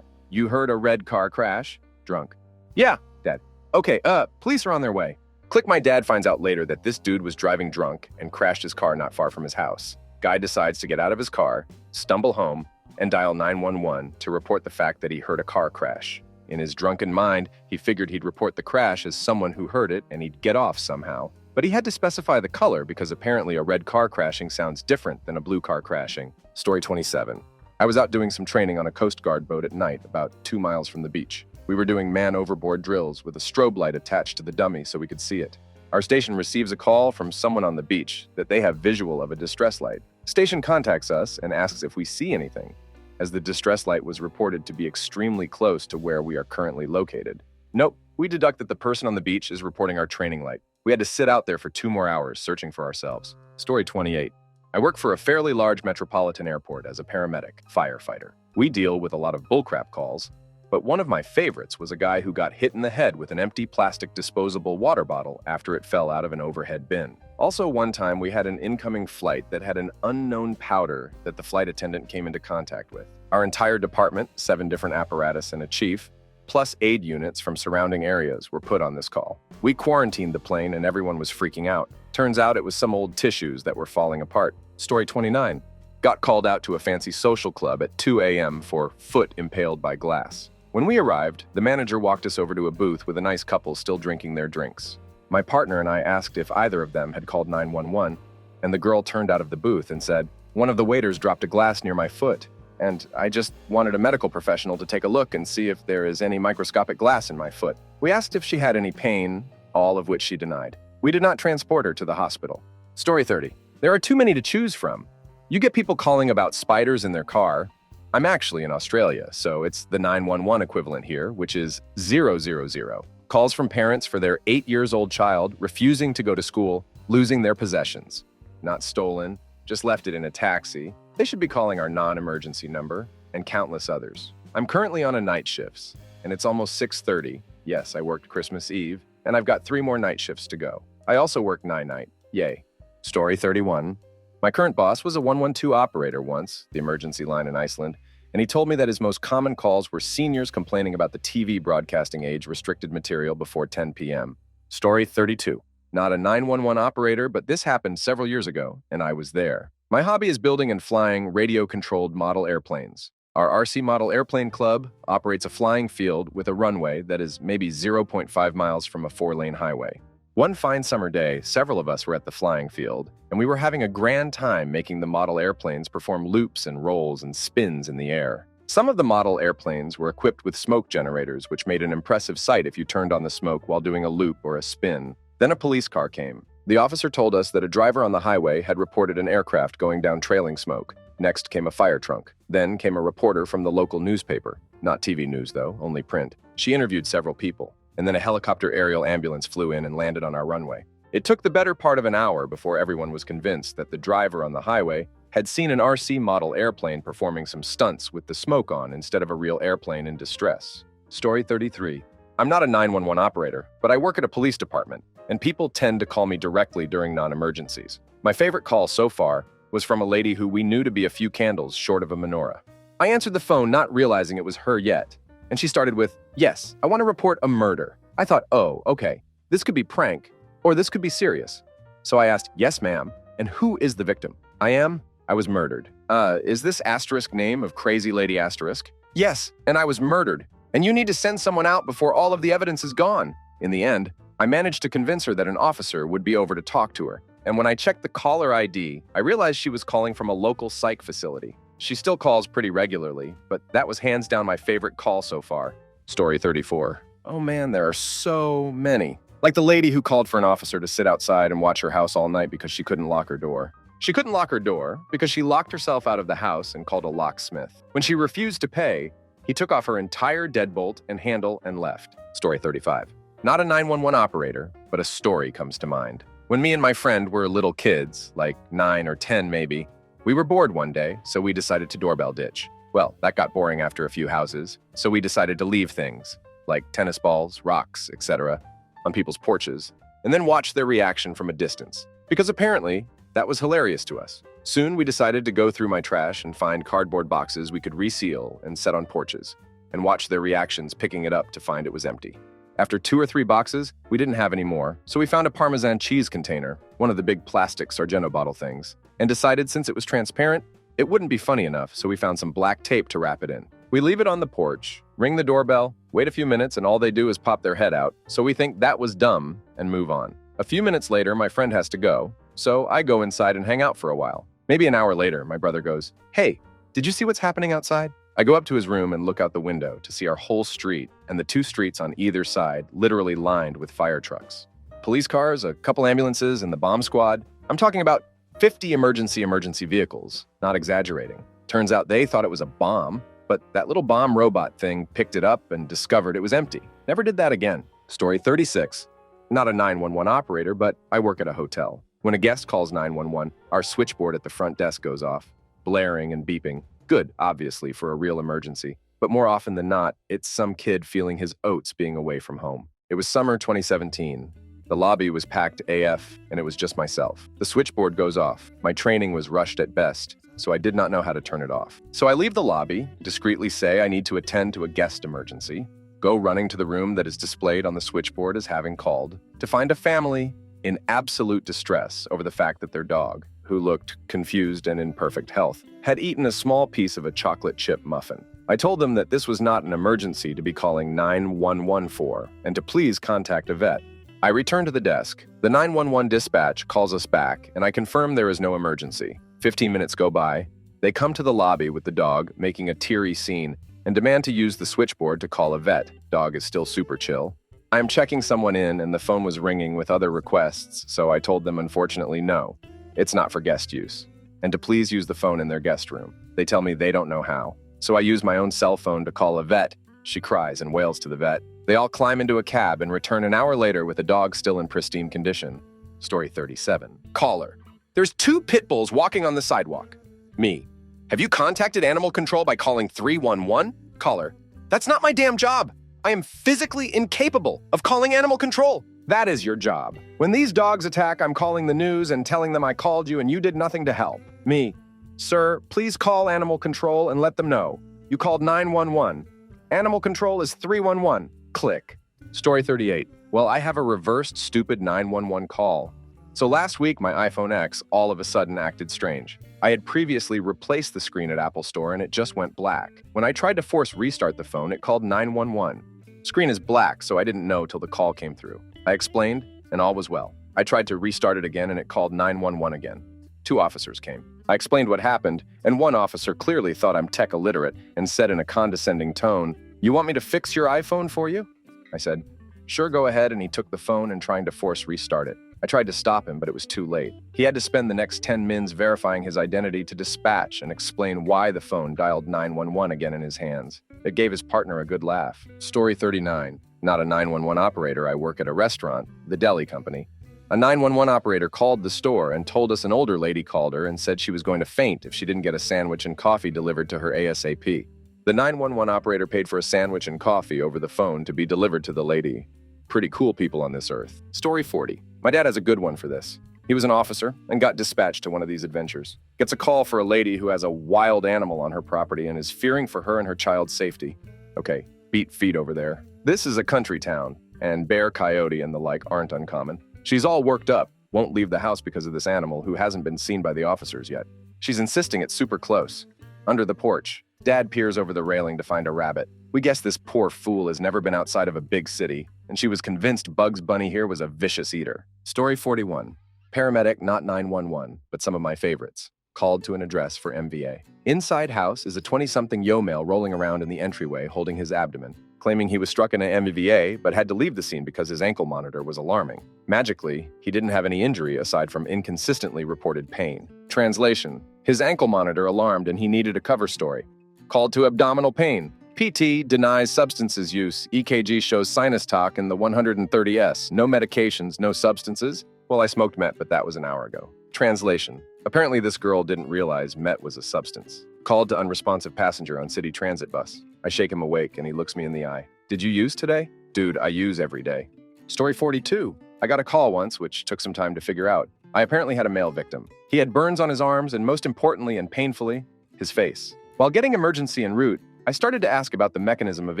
you heard a red car crash? Drunk. Yeah, Dad. Okay, police are on their way. Click. My dad finds out later that this dude was driving drunk and crashed his car not far from his house. Guy decides to get out of his car, stumble home, and dial 911 to report the fact that he heard a car crash. In his drunken mind, he figured he'd report the crash as someone who heard it and he'd get off somehow. But he had to specify the color because apparently a red car crashing sounds different than a blue car crashing. Story 27. I was out doing some training on a Coast Guard boat at night, about 2 miles from the beach. We were doing man overboard drills with a strobe light attached to the dummy so we could see it. Our station receives a call from someone on the beach that they have visual of a distress light. Station contacts us and asks if we see anything, as the distress light was reported to be extremely close to where we are currently located. Nope, we deduct that the person on the beach is reporting our training light. We had to sit out there for 2 more hours searching for ourselves. Story 28. I work for a fairly large metropolitan airport as a paramedic, firefighter. We deal with a lot of bullcrap calls, but one of my favorites was a guy who got hit in the head with an empty plastic disposable water bottle after it fell out of an overhead bin. Also, one time we had an incoming flight that had an unknown powder that the flight attendant came into contact with. Our entire department, 7 different apparatus and a chief, plus aid units from surrounding areas were put on this call. We quarantined the plane and everyone was freaking out. Turns out it was some old tissues that were falling apart. Story 29. Got called out to a fancy social club at 2 a.m. for foot impaled by glass. When we arrived, the manager walked us over to a booth with a nice couple still drinking their drinks. My partner and I asked if either of them had called 911, and the girl turned out of the booth and said, "One of the waiters dropped a glass near my foot, and I just wanted a medical professional to take a look and see if there is any microscopic glass in my foot." We asked if she had any pain, all of which she denied. We did not transport her to the hospital. Story 30. There are too many to choose from. You get people calling about spiders in their car. I'm actually in Australia, so it's the 911 equivalent here, which is 000. Calls from parents for their 8-year-old child refusing to go to school, losing their possessions. Not stolen, just left it in a taxi. They should be calling our non-emergency number, and countless others. I'm currently on a night shifts, and it's almost 6:30. Yes, I worked Christmas Eve, and I've got 3 more night shifts to go. I also work night. Yay. Story 31. My current boss was a 112 operator once, the emergency line in Iceland, and he told me that his most common calls were seniors complaining about the TV broadcasting age restricted material before 10 p.m. Story 32. Not a 911 operator, but this happened several years ago, and I was there. My hobby is building and flying radio-controlled model airplanes. Our RC Model Airplane Club operates a flying field with a runway that is maybe 0.5 miles from a 4-lane highway. One fine summer day, several of us were at the flying field, and we were having a grand time making the model airplanes perform loops and rolls and spins in the air. Some of the model airplanes were equipped with smoke generators, which made an impressive sight if you turned on the smoke while doing a loop or a spin. Then a police car came. The officer told us that a driver on the highway had reported an aircraft going down trailing smoke. Next came a fire truck. Then came a reporter from the local newspaper. Not TV news, though, only print. She interviewed several people. And then a helicopter aerial ambulance flew in and landed on our runway. It took the better part of an hour before everyone was convinced that the driver on the highway had seen an RC model airplane performing some stunts with the smoke on instead of a real airplane in distress. Story 33. I'm not a 911 operator, but I work at a police department, and people tend to call me directly during non-emergencies. My favorite call so far was from a lady who we knew to be a few candles short of a menorah. I answered the phone not realizing it was her yet, and she started with, "Yes, I want to report a murder." I thought, oh, okay, this could be prank, or this could be serious. So I asked, "Yes, ma'am, and who is the victim?" I was murdered. Is this asterisk name of crazy lady asterisk? Yes, and I was murdered, and you need to send someone out before all of the evidence is gone. In the end, I managed to convince her that an officer would be over to talk to her. And when I checked the caller ID, I realized she was calling from a local psych facility. She still calls pretty regularly, but that was hands down my favorite call so far. Story 34. Oh man, there are so many. Like the lady who called for an officer to sit outside and watch her house all night because she couldn't lock her door. She couldn't lock her door because she locked herself out of the house and called a locksmith. When she refused to pay, he took off her entire deadbolt and handle and left. Story 35. Not a 911 operator, but a story comes to mind. When me and my friend were little kids, like 9 or 10 maybe, we were bored one day, so we decided to doorbell ditch. Well, that got boring after a few houses, so we decided to leave things, like tennis balls, rocks, etc., on people's porches, and then watch their reaction from a distance, because apparently that was hilarious to us. Soon we decided to go through my trash and find cardboard boxes we could reseal and set on porches, and watch their reactions picking it up to find it was empty. After 2 or 3 boxes, we didn't have any more, so we found a Parmesan cheese container, one of the big plastic Sargento bottle things, and decided since it was transparent, it wouldn't be funny enough, so we found some black tape to wrap it in. We leave it on the porch, ring the doorbell, wait a few minutes, and all they do is pop their head out, so we think that was dumb and move on. A few minutes later, my friend has to go, so I go inside and hang out for a while. Maybe an hour later, my brother goes, "Hey, did you see what's happening outside?" I go up to his room and look out the window to see our whole street and the 2 streets on either side literally lined with fire trucks. Police cars, a couple ambulances, and the bomb squad. I'm talking about 50 emergency vehicles, not exaggerating. Turns out they thought it was a bomb, but that little bomb robot thing picked it up and discovered it was empty. Never did that again. Story 36. Not a 911 operator, but I work at a hotel. When a guest calls 911, our switchboard at the front desk goes off, blaring and beeping. Good, obviously, for a real emergency. But more often than not, it's some kid feeling his oats being away from home. It was summer 2017. The lobby was packed AF, and it was just myself. The switchboard goes off. My training was rushed at best, so I did not know how to turn it off. So I leave the lobby, discreetly say I need to attend to a guest emergency, go running to the room that is displayed on the switchboard as having called, to find a family in absolute distress over the fact that their dog, who looked confused and in perfect health, had eaten a small piece of a chocolate chip muffin. I told them that this was not an emergency to be calling 911 for, and to please contact a vet. I return to the desk. The 911 dispatch calls us back, and I confirm there is no emergency. 15 minutes go by. They come to the lobby with the dog, making a teary scene, and demand to use the switchboard to call a vet. Dog is still super chill. I am checking someone in and the phone was ringing with other requests, so I told them unfortunately no, it's not for guest use, and to please use the phone in their guest room. They tell me they don't know how. So I use my own cell phone to call a vet. She cries and wails to the vet. They all climb into a cab and return an hour later with a dog still in pristine condition. Story 37. Caller. There's 2 pit bulls walking on the sidewalk. Me. Have you contacted animal control by calling 311? Caller. That's not my damn job. I am physically incapable of calling animal control. That is your job. When these dogs attack, I'm calling the news and telling them I called you and you did nothing to help. Me. Sir, please call animal control and let them know. You called 911. Animal control is 311. Click. Story 38. Well, I have a reversed stupid 911 call. So last week, my iPhone X all of a sudden acted strange. I had previously replaced the screen at Apple Store and it just went black. When I tried to force restart the phone, it called 911. Screen is black, so I didn't know till the call came through. I explained, and all was well. I tried to restart it again and it called 911 again. 2 officers came. I explained what happened, and one officer clearly thought I'm tech illiterate and said in a condescending tone, "You want me to fix your iPhone for you?" I said, "Sure, go ahead," and he took the phone and trying to force restart it. I tried to stop him, but it was too late. He had to spend the next 10 mins verifying his identity to dispatch and explain why the phone dialed 911 again in his hands. It gave his partner a good laugh. Story 39. Not a 911 operator, I work at a restaurant, the deli company. A 911 operator called the store and told us an older lady called her and said she was going to faint if she didn't get a sandwich and coffee delivered to her ASAP. The 911 operator paid for a sandwich and coffee over the phone to be delivered to the lady. Pretty cool people on this earth. Story 40. My dad has a good one for this. He was an officer and got dispatched to one of these adventures. Gets a call for a lady who has a wild animal on her property and is fearing for her and her child's safety. Okay, beat feet over there. This is a country town, and bear, coyote, and the like aren't uncommon. She's all worked up, won't leave the house because of this animal who hasn't been seen by the officers yet. She's insisting it's super close. Under the porch, Dad peers over the railing to find a rabbit. We guess this poor fool has never been outside of a big city, and she was convinced Bugs Bunny here was a vicious eater. Story 41. Paramedic, not 911, but some of my favorites. Called to an address for MVA. Inside house is a 20-something yo male rolling around in the entryway holding his abdomen, claiming he was struck in an MVA but had to leave the scene because his ankle monitor was alarming. Magically, he didn't have any injury aside from inconsistently reported pain. Translation: his ankle monitor alarmed and he needed a cover story. Called to abdominal pain. PT denies substances use. EKG shows sinus talk in the 130S. No medications, no substances. Well, I smoked meth, but that was an hour ago. Translation: apparently this girl didn't realize meth was a substance. Called to unresponsive passenger on city transit bus. I shake him awake and he looks me in the eye. Did you use today? Dude, I use every day. Story 42. I got a call once, which took some time to figure out. I apparently had a male victim. He had burns on his arms and most importantly and painfully, his face. While getting emergency en route, I started to ask about the mechanism of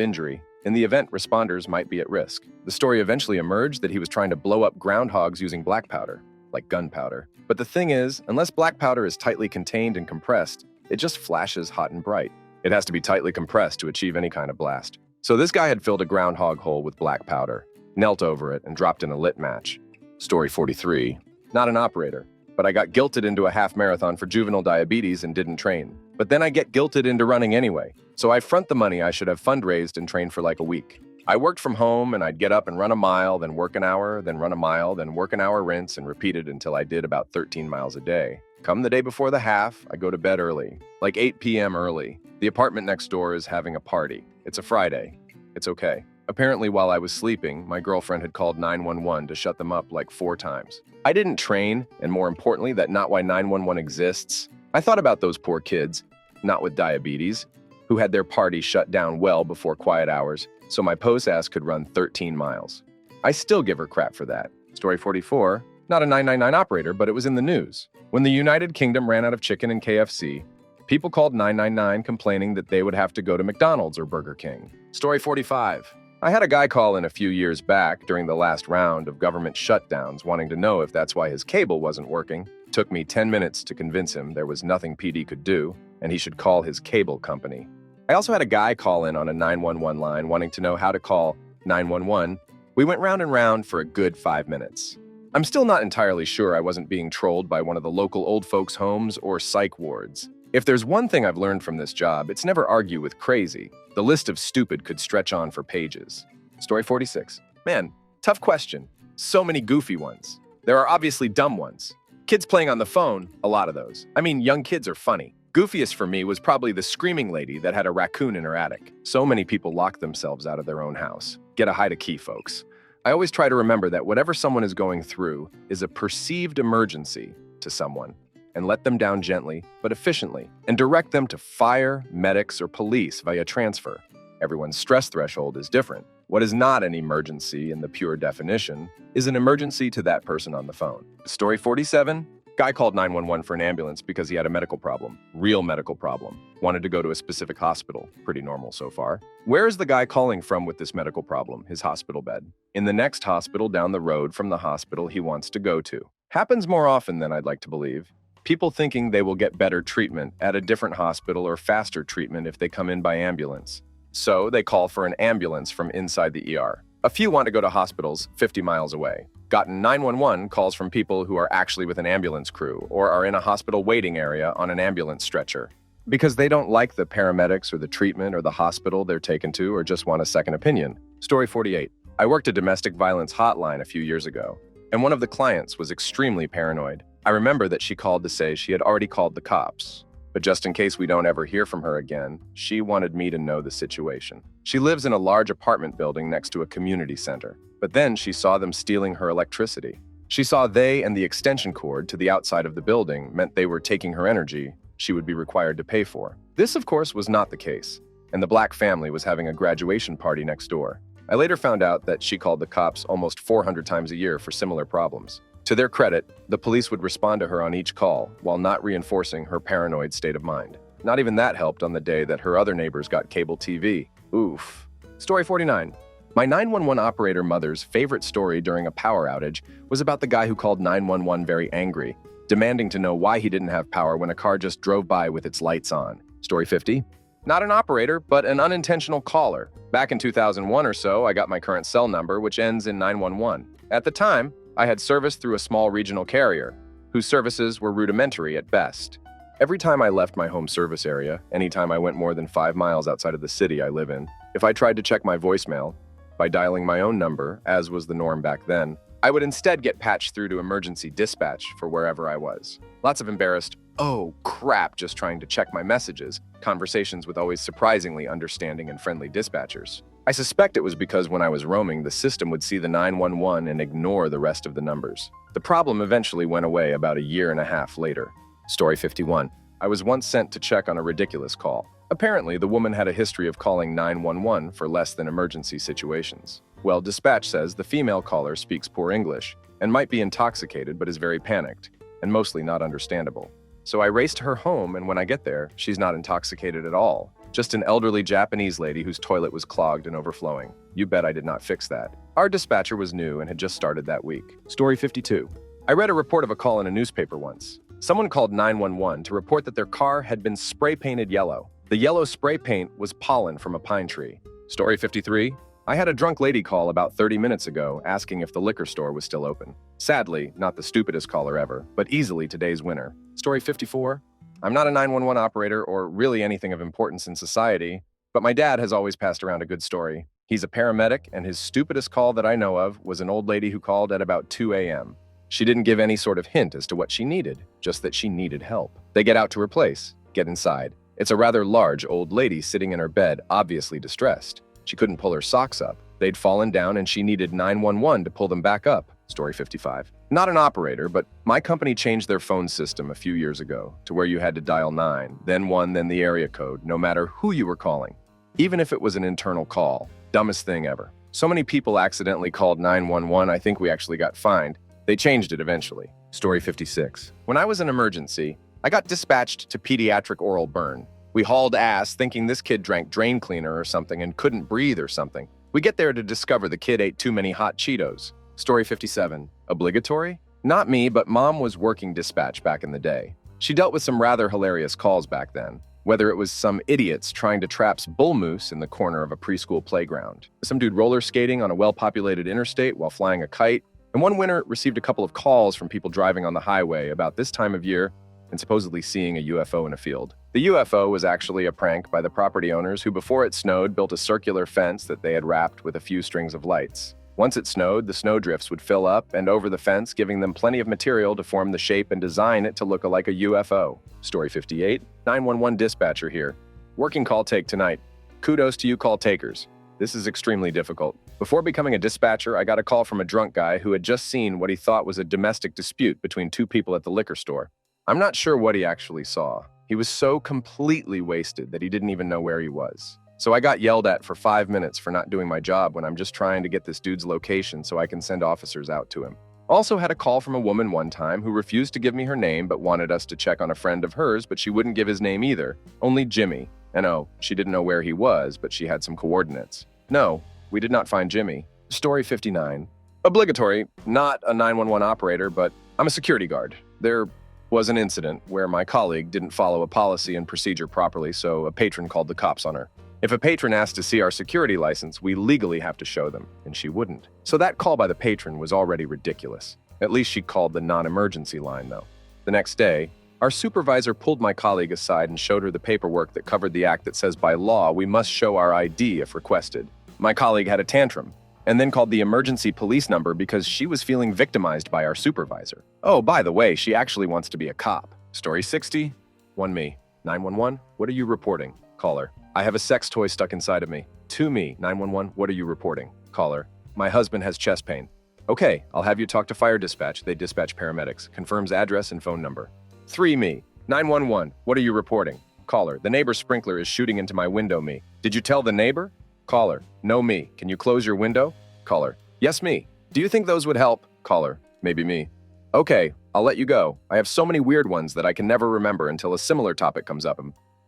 injury in the event responders might be at risk. The story eventually emerged that he was trying to blow up groundhogs using black powder, like gunpowder. But the thing is, unless black powder is tightly contained and compressed, it just flashes hot and bright. It has to be tightly compressed to achieve any kind of blast. So this guy had filled a groundhog hole with black powder, knelt over it, and dropped in a lit match. Story 43. Not an operator, but I got guilted into a half marathon for juvenile diabetes and didn't train. But then I get guilted into running anyway. So I front the money I should have fundraised and trained for like a week. I worked from home and I'd get up and run a mile, then work an hour, then run a mile, then work an hour, rinse, and repeat it until I did about 13 miles a day. Come the day before the half, I go to bed early, like 8 p.m. early. The apartment next door is having a party. It's a Friday. It's okay. Apparently, while I was sleeping, my girlfriend had called 911 to shut them up like 4 times. I didn't train, and more importantly, that's not why 911 exists. I thought about those poor kids, not with diabetes, who had their party shut down well before quiet hours, so my post-ass could run 13 miles. I still give her crap for that. Story 44, not a 999 operator, but it was in the news. When the United Kingdom ran out of chicken and KFC, people called 999 complaining that they would have to go to McDonald's or Burger King. Story 45. I had a guy call in a few years back during the last round of government shutdowns wanting to know if that's why his cable wasn't working. Took me 10 minutes to convince him there was nothing PD could do, and he should call his cable company. I also had a guy call in on a 911 line wanting to know how to call 911. We went round and round for a good 5 minutes. I'm still not entirely sure I wasn't being trolled by one of the local old folks' homes or psych wards. If there's one thing I've learned from this job, it's never argue with crazy. The list of stupid could stretch on for pages. Story 46. Man, tough question. So many goofy ones. There are obviously dumb ones. Kids playing on the phone, a lot of those. I mean, young kids are funny. Goofiest for me was probably the screaming lady that had a raccoon in her attic. So many people lock themselves out of their own house. Get a hide a key, folks. I always try to remember that whatever someone is going through is a perceived emergency to someone, and let them down gently but efficiently, and direct them to fire, medics, or police via transfer. Everyone's stress threshold is different. What is not an emergency in the pure definition is an emergency to that person on the phone. Story 47. Guy called 911 for an ambulance because he had a medical problem. Real medical problem. Wanted to go to a specific hospital. Pretty normal so far. Where is the guy calling from with this medical problem? His hospital bed. In the next hospital down the road from the hospital he wants to go to. Happens more often than I'd like to believe. People thinking they will get better treatment at a different hospital or faster treatment if they come in by ambulance. So they call for an ambulance from inside the ER. A few want to go to hospitals 50 miles away. Gotten 911 calls from people who are actually with an ambulance crew or are in a hospital waiting area on an ambulance stretcher because they don't like the paramedics or the treatment or the hospital they're taken to or just want a second opinion. Story 48. I worked a domestic violence hotline a few years ago, and one of the clients was extremely paranoid. I remember that she called to say she had already called the cops. But just in case we don't ever hear from her again, she wanted me to know the situation. She lives in a large apartment building next to a community center, but then she saw them stealing her electricity. She saw they and the extension cord to the outside of the building meant they were taking her energy she would be required to pay for. This, of course, was not the case, and the black family was having a graduation party next door. I later found out that she called the cops almost 400 times a year for similar problems. To their credit, the police would respond to her on each call while not reinforcing her paranoid state of mind. Not even that helped on the day that her other neighbors got cable TV. Oof. Story 49. My 911 operator mother's favorite story during a power outage was about the guy who called 911 very angry, demanding to know why he didn't have power when a car just drove by with its lights on. Story 50. Not an operator, but an unintentional caller. Back in 2001 or so, I got my current cell number, which ends in 911. At the time, I had service through a small regional carrier, whose services were rudimentary at best. Every time I left my home service area, anytime I went more than 5 miles outside of the city I live in, if I tried to check my voicemail by dialing my own number, as was the norm back then, I would instead get patched through to emergency dispatch for wherever I was. Lots of embarrassed, oh crap, just trying to check my messages, conversations with always surprisingly understanding and friendly dispatchers. I suspect it was because when I was roaming, the system would see the 911 and ignore the rest of the numbers. The problem eventually went away about a year and a half later. Story 51. I was once sent to check on a ridiculous call. Apparently, the woman had a history of calling 911 for less than emergency situations. Well, dispatch says the female caller speaks poor English and might be intoxicated but is very panicked and mostly not understandable. So I raced her home, and when I get there, she's not intoxicated at all. Just an elderly Japanese lady whose toilet was clogged and overflowing. You bet I did not fix that. Our dispatcher was new and had just started that week. Story 52. I read a report of a call in a newspaper once. Someone called 911 to report that their car had been spray painted yellow. The yellow spray paint was pollen from a pine tree. Story 53. I had a drunk lady call about 30 minutes ago asking if the liquor store was still open. Sadly, not the stupidest caller ever, but easily today's winner. Story 54. I'm not a 911 operator or really anything of importance in society, but my dad has always passed around a good story. He's a paramedic, and his stupidest call that I know of was an old lady who called at about 2 a.m. She didn't give any sort of hint as to what she needed, just that she needed help. They get out to her place, get inside. It's a rather large old lady sitting in her bed, obviously distressed. She couldn't pull her socks up. They'd fallen down and she needed 911 to pull them back up. Story 55. Not an operator, but my company changed their phone system a few years ago to where you had to dial 9, then 1, then the area code, no matter who you were calling. Even if it was an internal call. Dumbest thing ever. So many people accidentally called 911, I think we actually got fined. They changed it eventually. Story 56. When I was in emergency, I got dispatched to pediatric oral burn. We hauled ass thinking this kid drank drain cleaner or something and couldn't breathe or something. We get there to discover the kid ate too many hot Cheetos. Story 57. Obligatory? Not me, but mom was working dispatch back in the day. She dealt with some rather hilarious calls back then. Whether it was some idiots trying to trap bull moose in the corner of a preschool playground, some dude roller skating on a well-populated interstate while flying a kite, and one winter received a couple of calls from people driving on the highway about this time of year and supposedly seeing a UFO in a field. The UFO was actually a prank by the property owners who, before it snowed, built a circular fence that they had wrapped with a few strings of lights. Once it snowed, the snowdrifts would fill up and over the fence, giving them plenty of material to form the shape and design it to look like a UFO. Story 58, 911 dispatcher here. Working call take tonight. Kudos to you call takers. This is extremely difficult. Before becoming a dispatcher, I got a call from a drunk guy who had just seen what he thought was a domestic dispute between two people at the liquor store. I'm not sure what he actually saw. He was so completely wasted that he didn't even know where he was. So I got yelled at for 5 minutes for not doing my job when I'm just trying to get this dude's location so I can send officers out to him. Also had a call from a woman one time who refused to give me her name but wanted us to check on a friend of hers, but she wouldn't give his name either, only Jimmy. And oh, she didn't know where he was, but she had some coordinates. No, we did not find Jimmy. Story 59. Obligatory, not a 911 operator, but I'm a security guard. There was an incident where my colleague didn't follow a policy and procedure properly, so a patron called the cops on her. If a patron asked to see our security license, we legally have to show them, and she wouldn't. So that call by the patron was already ridiculous. At least she called the non-emergency line, though. The next day, our supervisor pulled my colleague aside and showed her the paperwork that covered the act that says by law we must show our ID if requested. My colleague had a tantrum, and then called the emergency police number because she was feeling victimized by our supervisor. Oh, by the way, she actually wants to be a cop. Story 60, 1 me. 911, what are you reporting? Caller, I have a sex toy stuck inside of me. 2 me. 911, what are you reporting? Caller, my husband has chest pain. Okay, I'll have you talk to fire dispatch. They dispatch paramedics. Confirms address and phone number. 3 me. 911, what are you reporting? Caller, the neighbor's sprinkler is shooting into my window. Me. Did you tell the neighbor? Caller, no me. Can you close your window? Caller, yes me. Do you think those would help? Caller, maybe me. Okay, I'll let you go. I have so many weird ones that I can never remember until a similar topic comes up.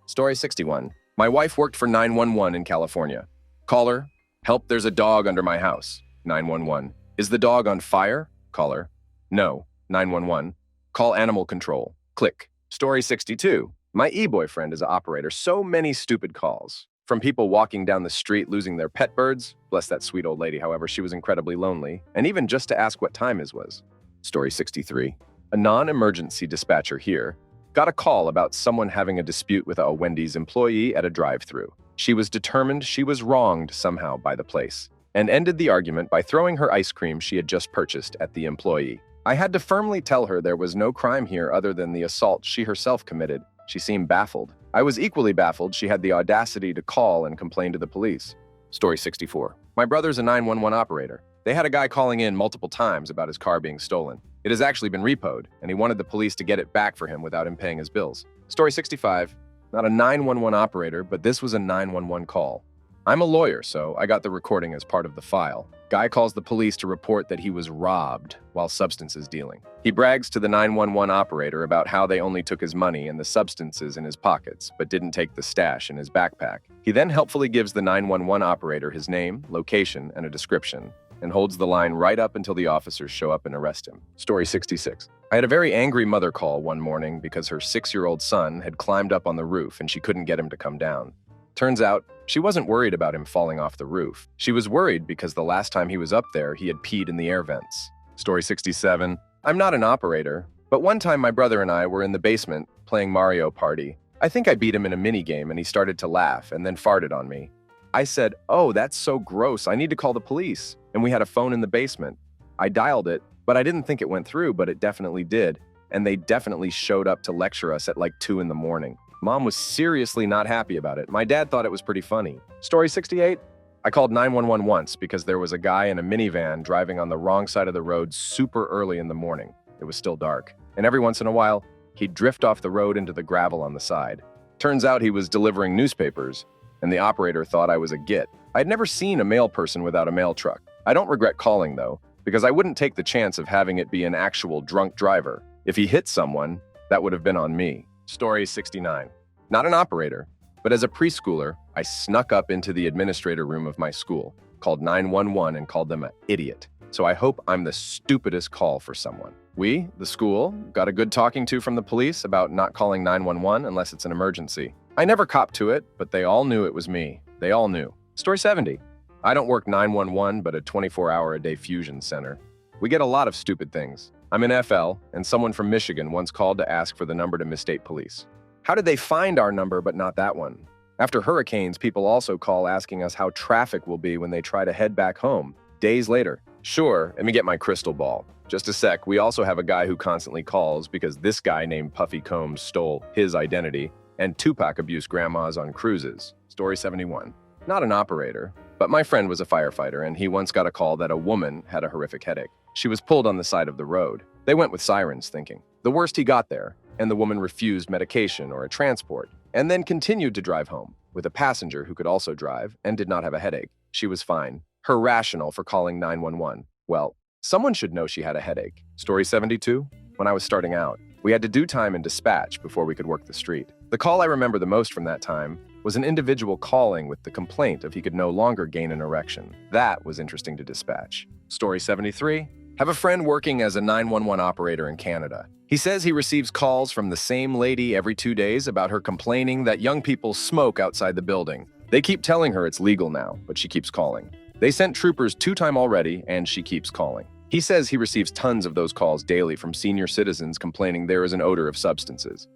Story 61. My wife worked for 911 in California. Caller, help, there's a dog under my house. 911. Is the dog on fire? Caller, no. 911. Call animal control. Click. Story 62. My e-boyfriend is an operator. So many stupid calls. From people walking down the street losing their pet birds. Bless that sweet old lady, however, she was incredibly lonely. And even just to ask what time his was. Story 63. A non-emergency dispatcher here got a call about someone having a dispute with a Wendy's employee at a drive-thru. She was determined she was wronged somehow by the place and ended the argument by throwing her ice cream she had just purchased at the employee. I had to firmly tell her there was no crime here other than the assault she herself committed. She seemed baffled. I was equally baffled she had the audacity to call and complain to the police. Story 64. My brother's a 911 operator. They had a guy calling in multiple times about his car being stolen. It has actually been repoed, and he wanted the police to get it back for him without him paying his bills. Story 65. Not a 911 operator, but this was a 911 call. I'm a lawyer, so I got the recording as part of the file. Guy calls the police to report that he was robbed while substances dealing. He brags to the 911 operator about how they only took his money and the substances in his pockets, but didn't take the stash in his backpack. He then helpfully gives the 911 operator his name, location, and a description, and holds the line right up until the officers show up and arrest him. Story 66. I had a very angry mother call one morning because her 6-year-old son had climbed up on the roof and she couldn't get him to come down. Turns out, she wasn't worried about him falling off the roof. She was worried because the last time he was up there, he had peed in the air vents. Story 67. I'm not an operator, but one time my brother and I were in the basement playing Mario Party. I think I beat him in a minigame and he started to laugh and then farted on me. I said, "Oh, that's so gross. I need to call the police." And we had a phone in the basement. I dialed it, but I didn't think it went through, but it definitely did. And they definitely showed up to lecture us at like 2 in the morning. Mom was seriously not happy about it. My dad thought it was pretty funny. Story 68. I called 911 once because there was a guy in a minivan driving on the wrong side of the road super early in the morning. It was still dark. And every once in a while, he'd drift off the road into the gravel on the side. Turns out he was delivering newspapers, and the operator thought I was a git. I'd never seen a mail person without a mail truck. I don't regret calling, though, because I wouldn't take the chance of having it be an actual drunk driver. If he hit someone, that would have been on me. Story 69. Not an operator, but as a preschooler, I snuck up into the administrator room of my school, called 911 and called them an idiot. So I hope I'm the stupidest call for someone. We, the school, got a good talking to from the police about not calling 911 unless it's an emergency. I never copped to it, but they all knew it was me. They all knew. Story 70. I don't work 911, but a 24-hour-a-day fusion center. We get a lot of stupid things. I'm in FL, and someone from Michigan once called to ask for the number to Miss State Police. How did they find our number but not that one? After hurricanes, people also call asking us how traffic will be when they try to head back home. Days later. Sure, let me get my crystal ball. Just a sec, we also have a guy who constantly calls because this guy named Puffy Combs stole his identity, and Tupac abused grandmas on cruises. Story 71. Not an operator, but my friend was a firefighter, and he once got a call that a woman had a horrific headache. She was pulled on the side of the road. They went with sirens thinking. The worst, he got there, and the woman refused medication or a transport, and then continued to drive home with a passenger who could also drive and did not have a headache. She was fine. Her rationale for calling 911. Well, someone should know she had a headache. Story 72. When I was starting out, we had to do time in dispatch before we could work the street. The call I remember the most from that time was an individual calling with the complaint of he could no longer gain an erection. That was interesting to dispatch. Story 73. Have a friend working as a 911 operator in Canada. He says he receives calls from the same lady every 2 days about her complaining that young people smoke outside the building. They keep telling her it's legal now, but she keeps calling. They sent troopers 2 times already, and she keeps calling. He says he receives tons of those calls daily from senior citizens complaining there is an odor of substances.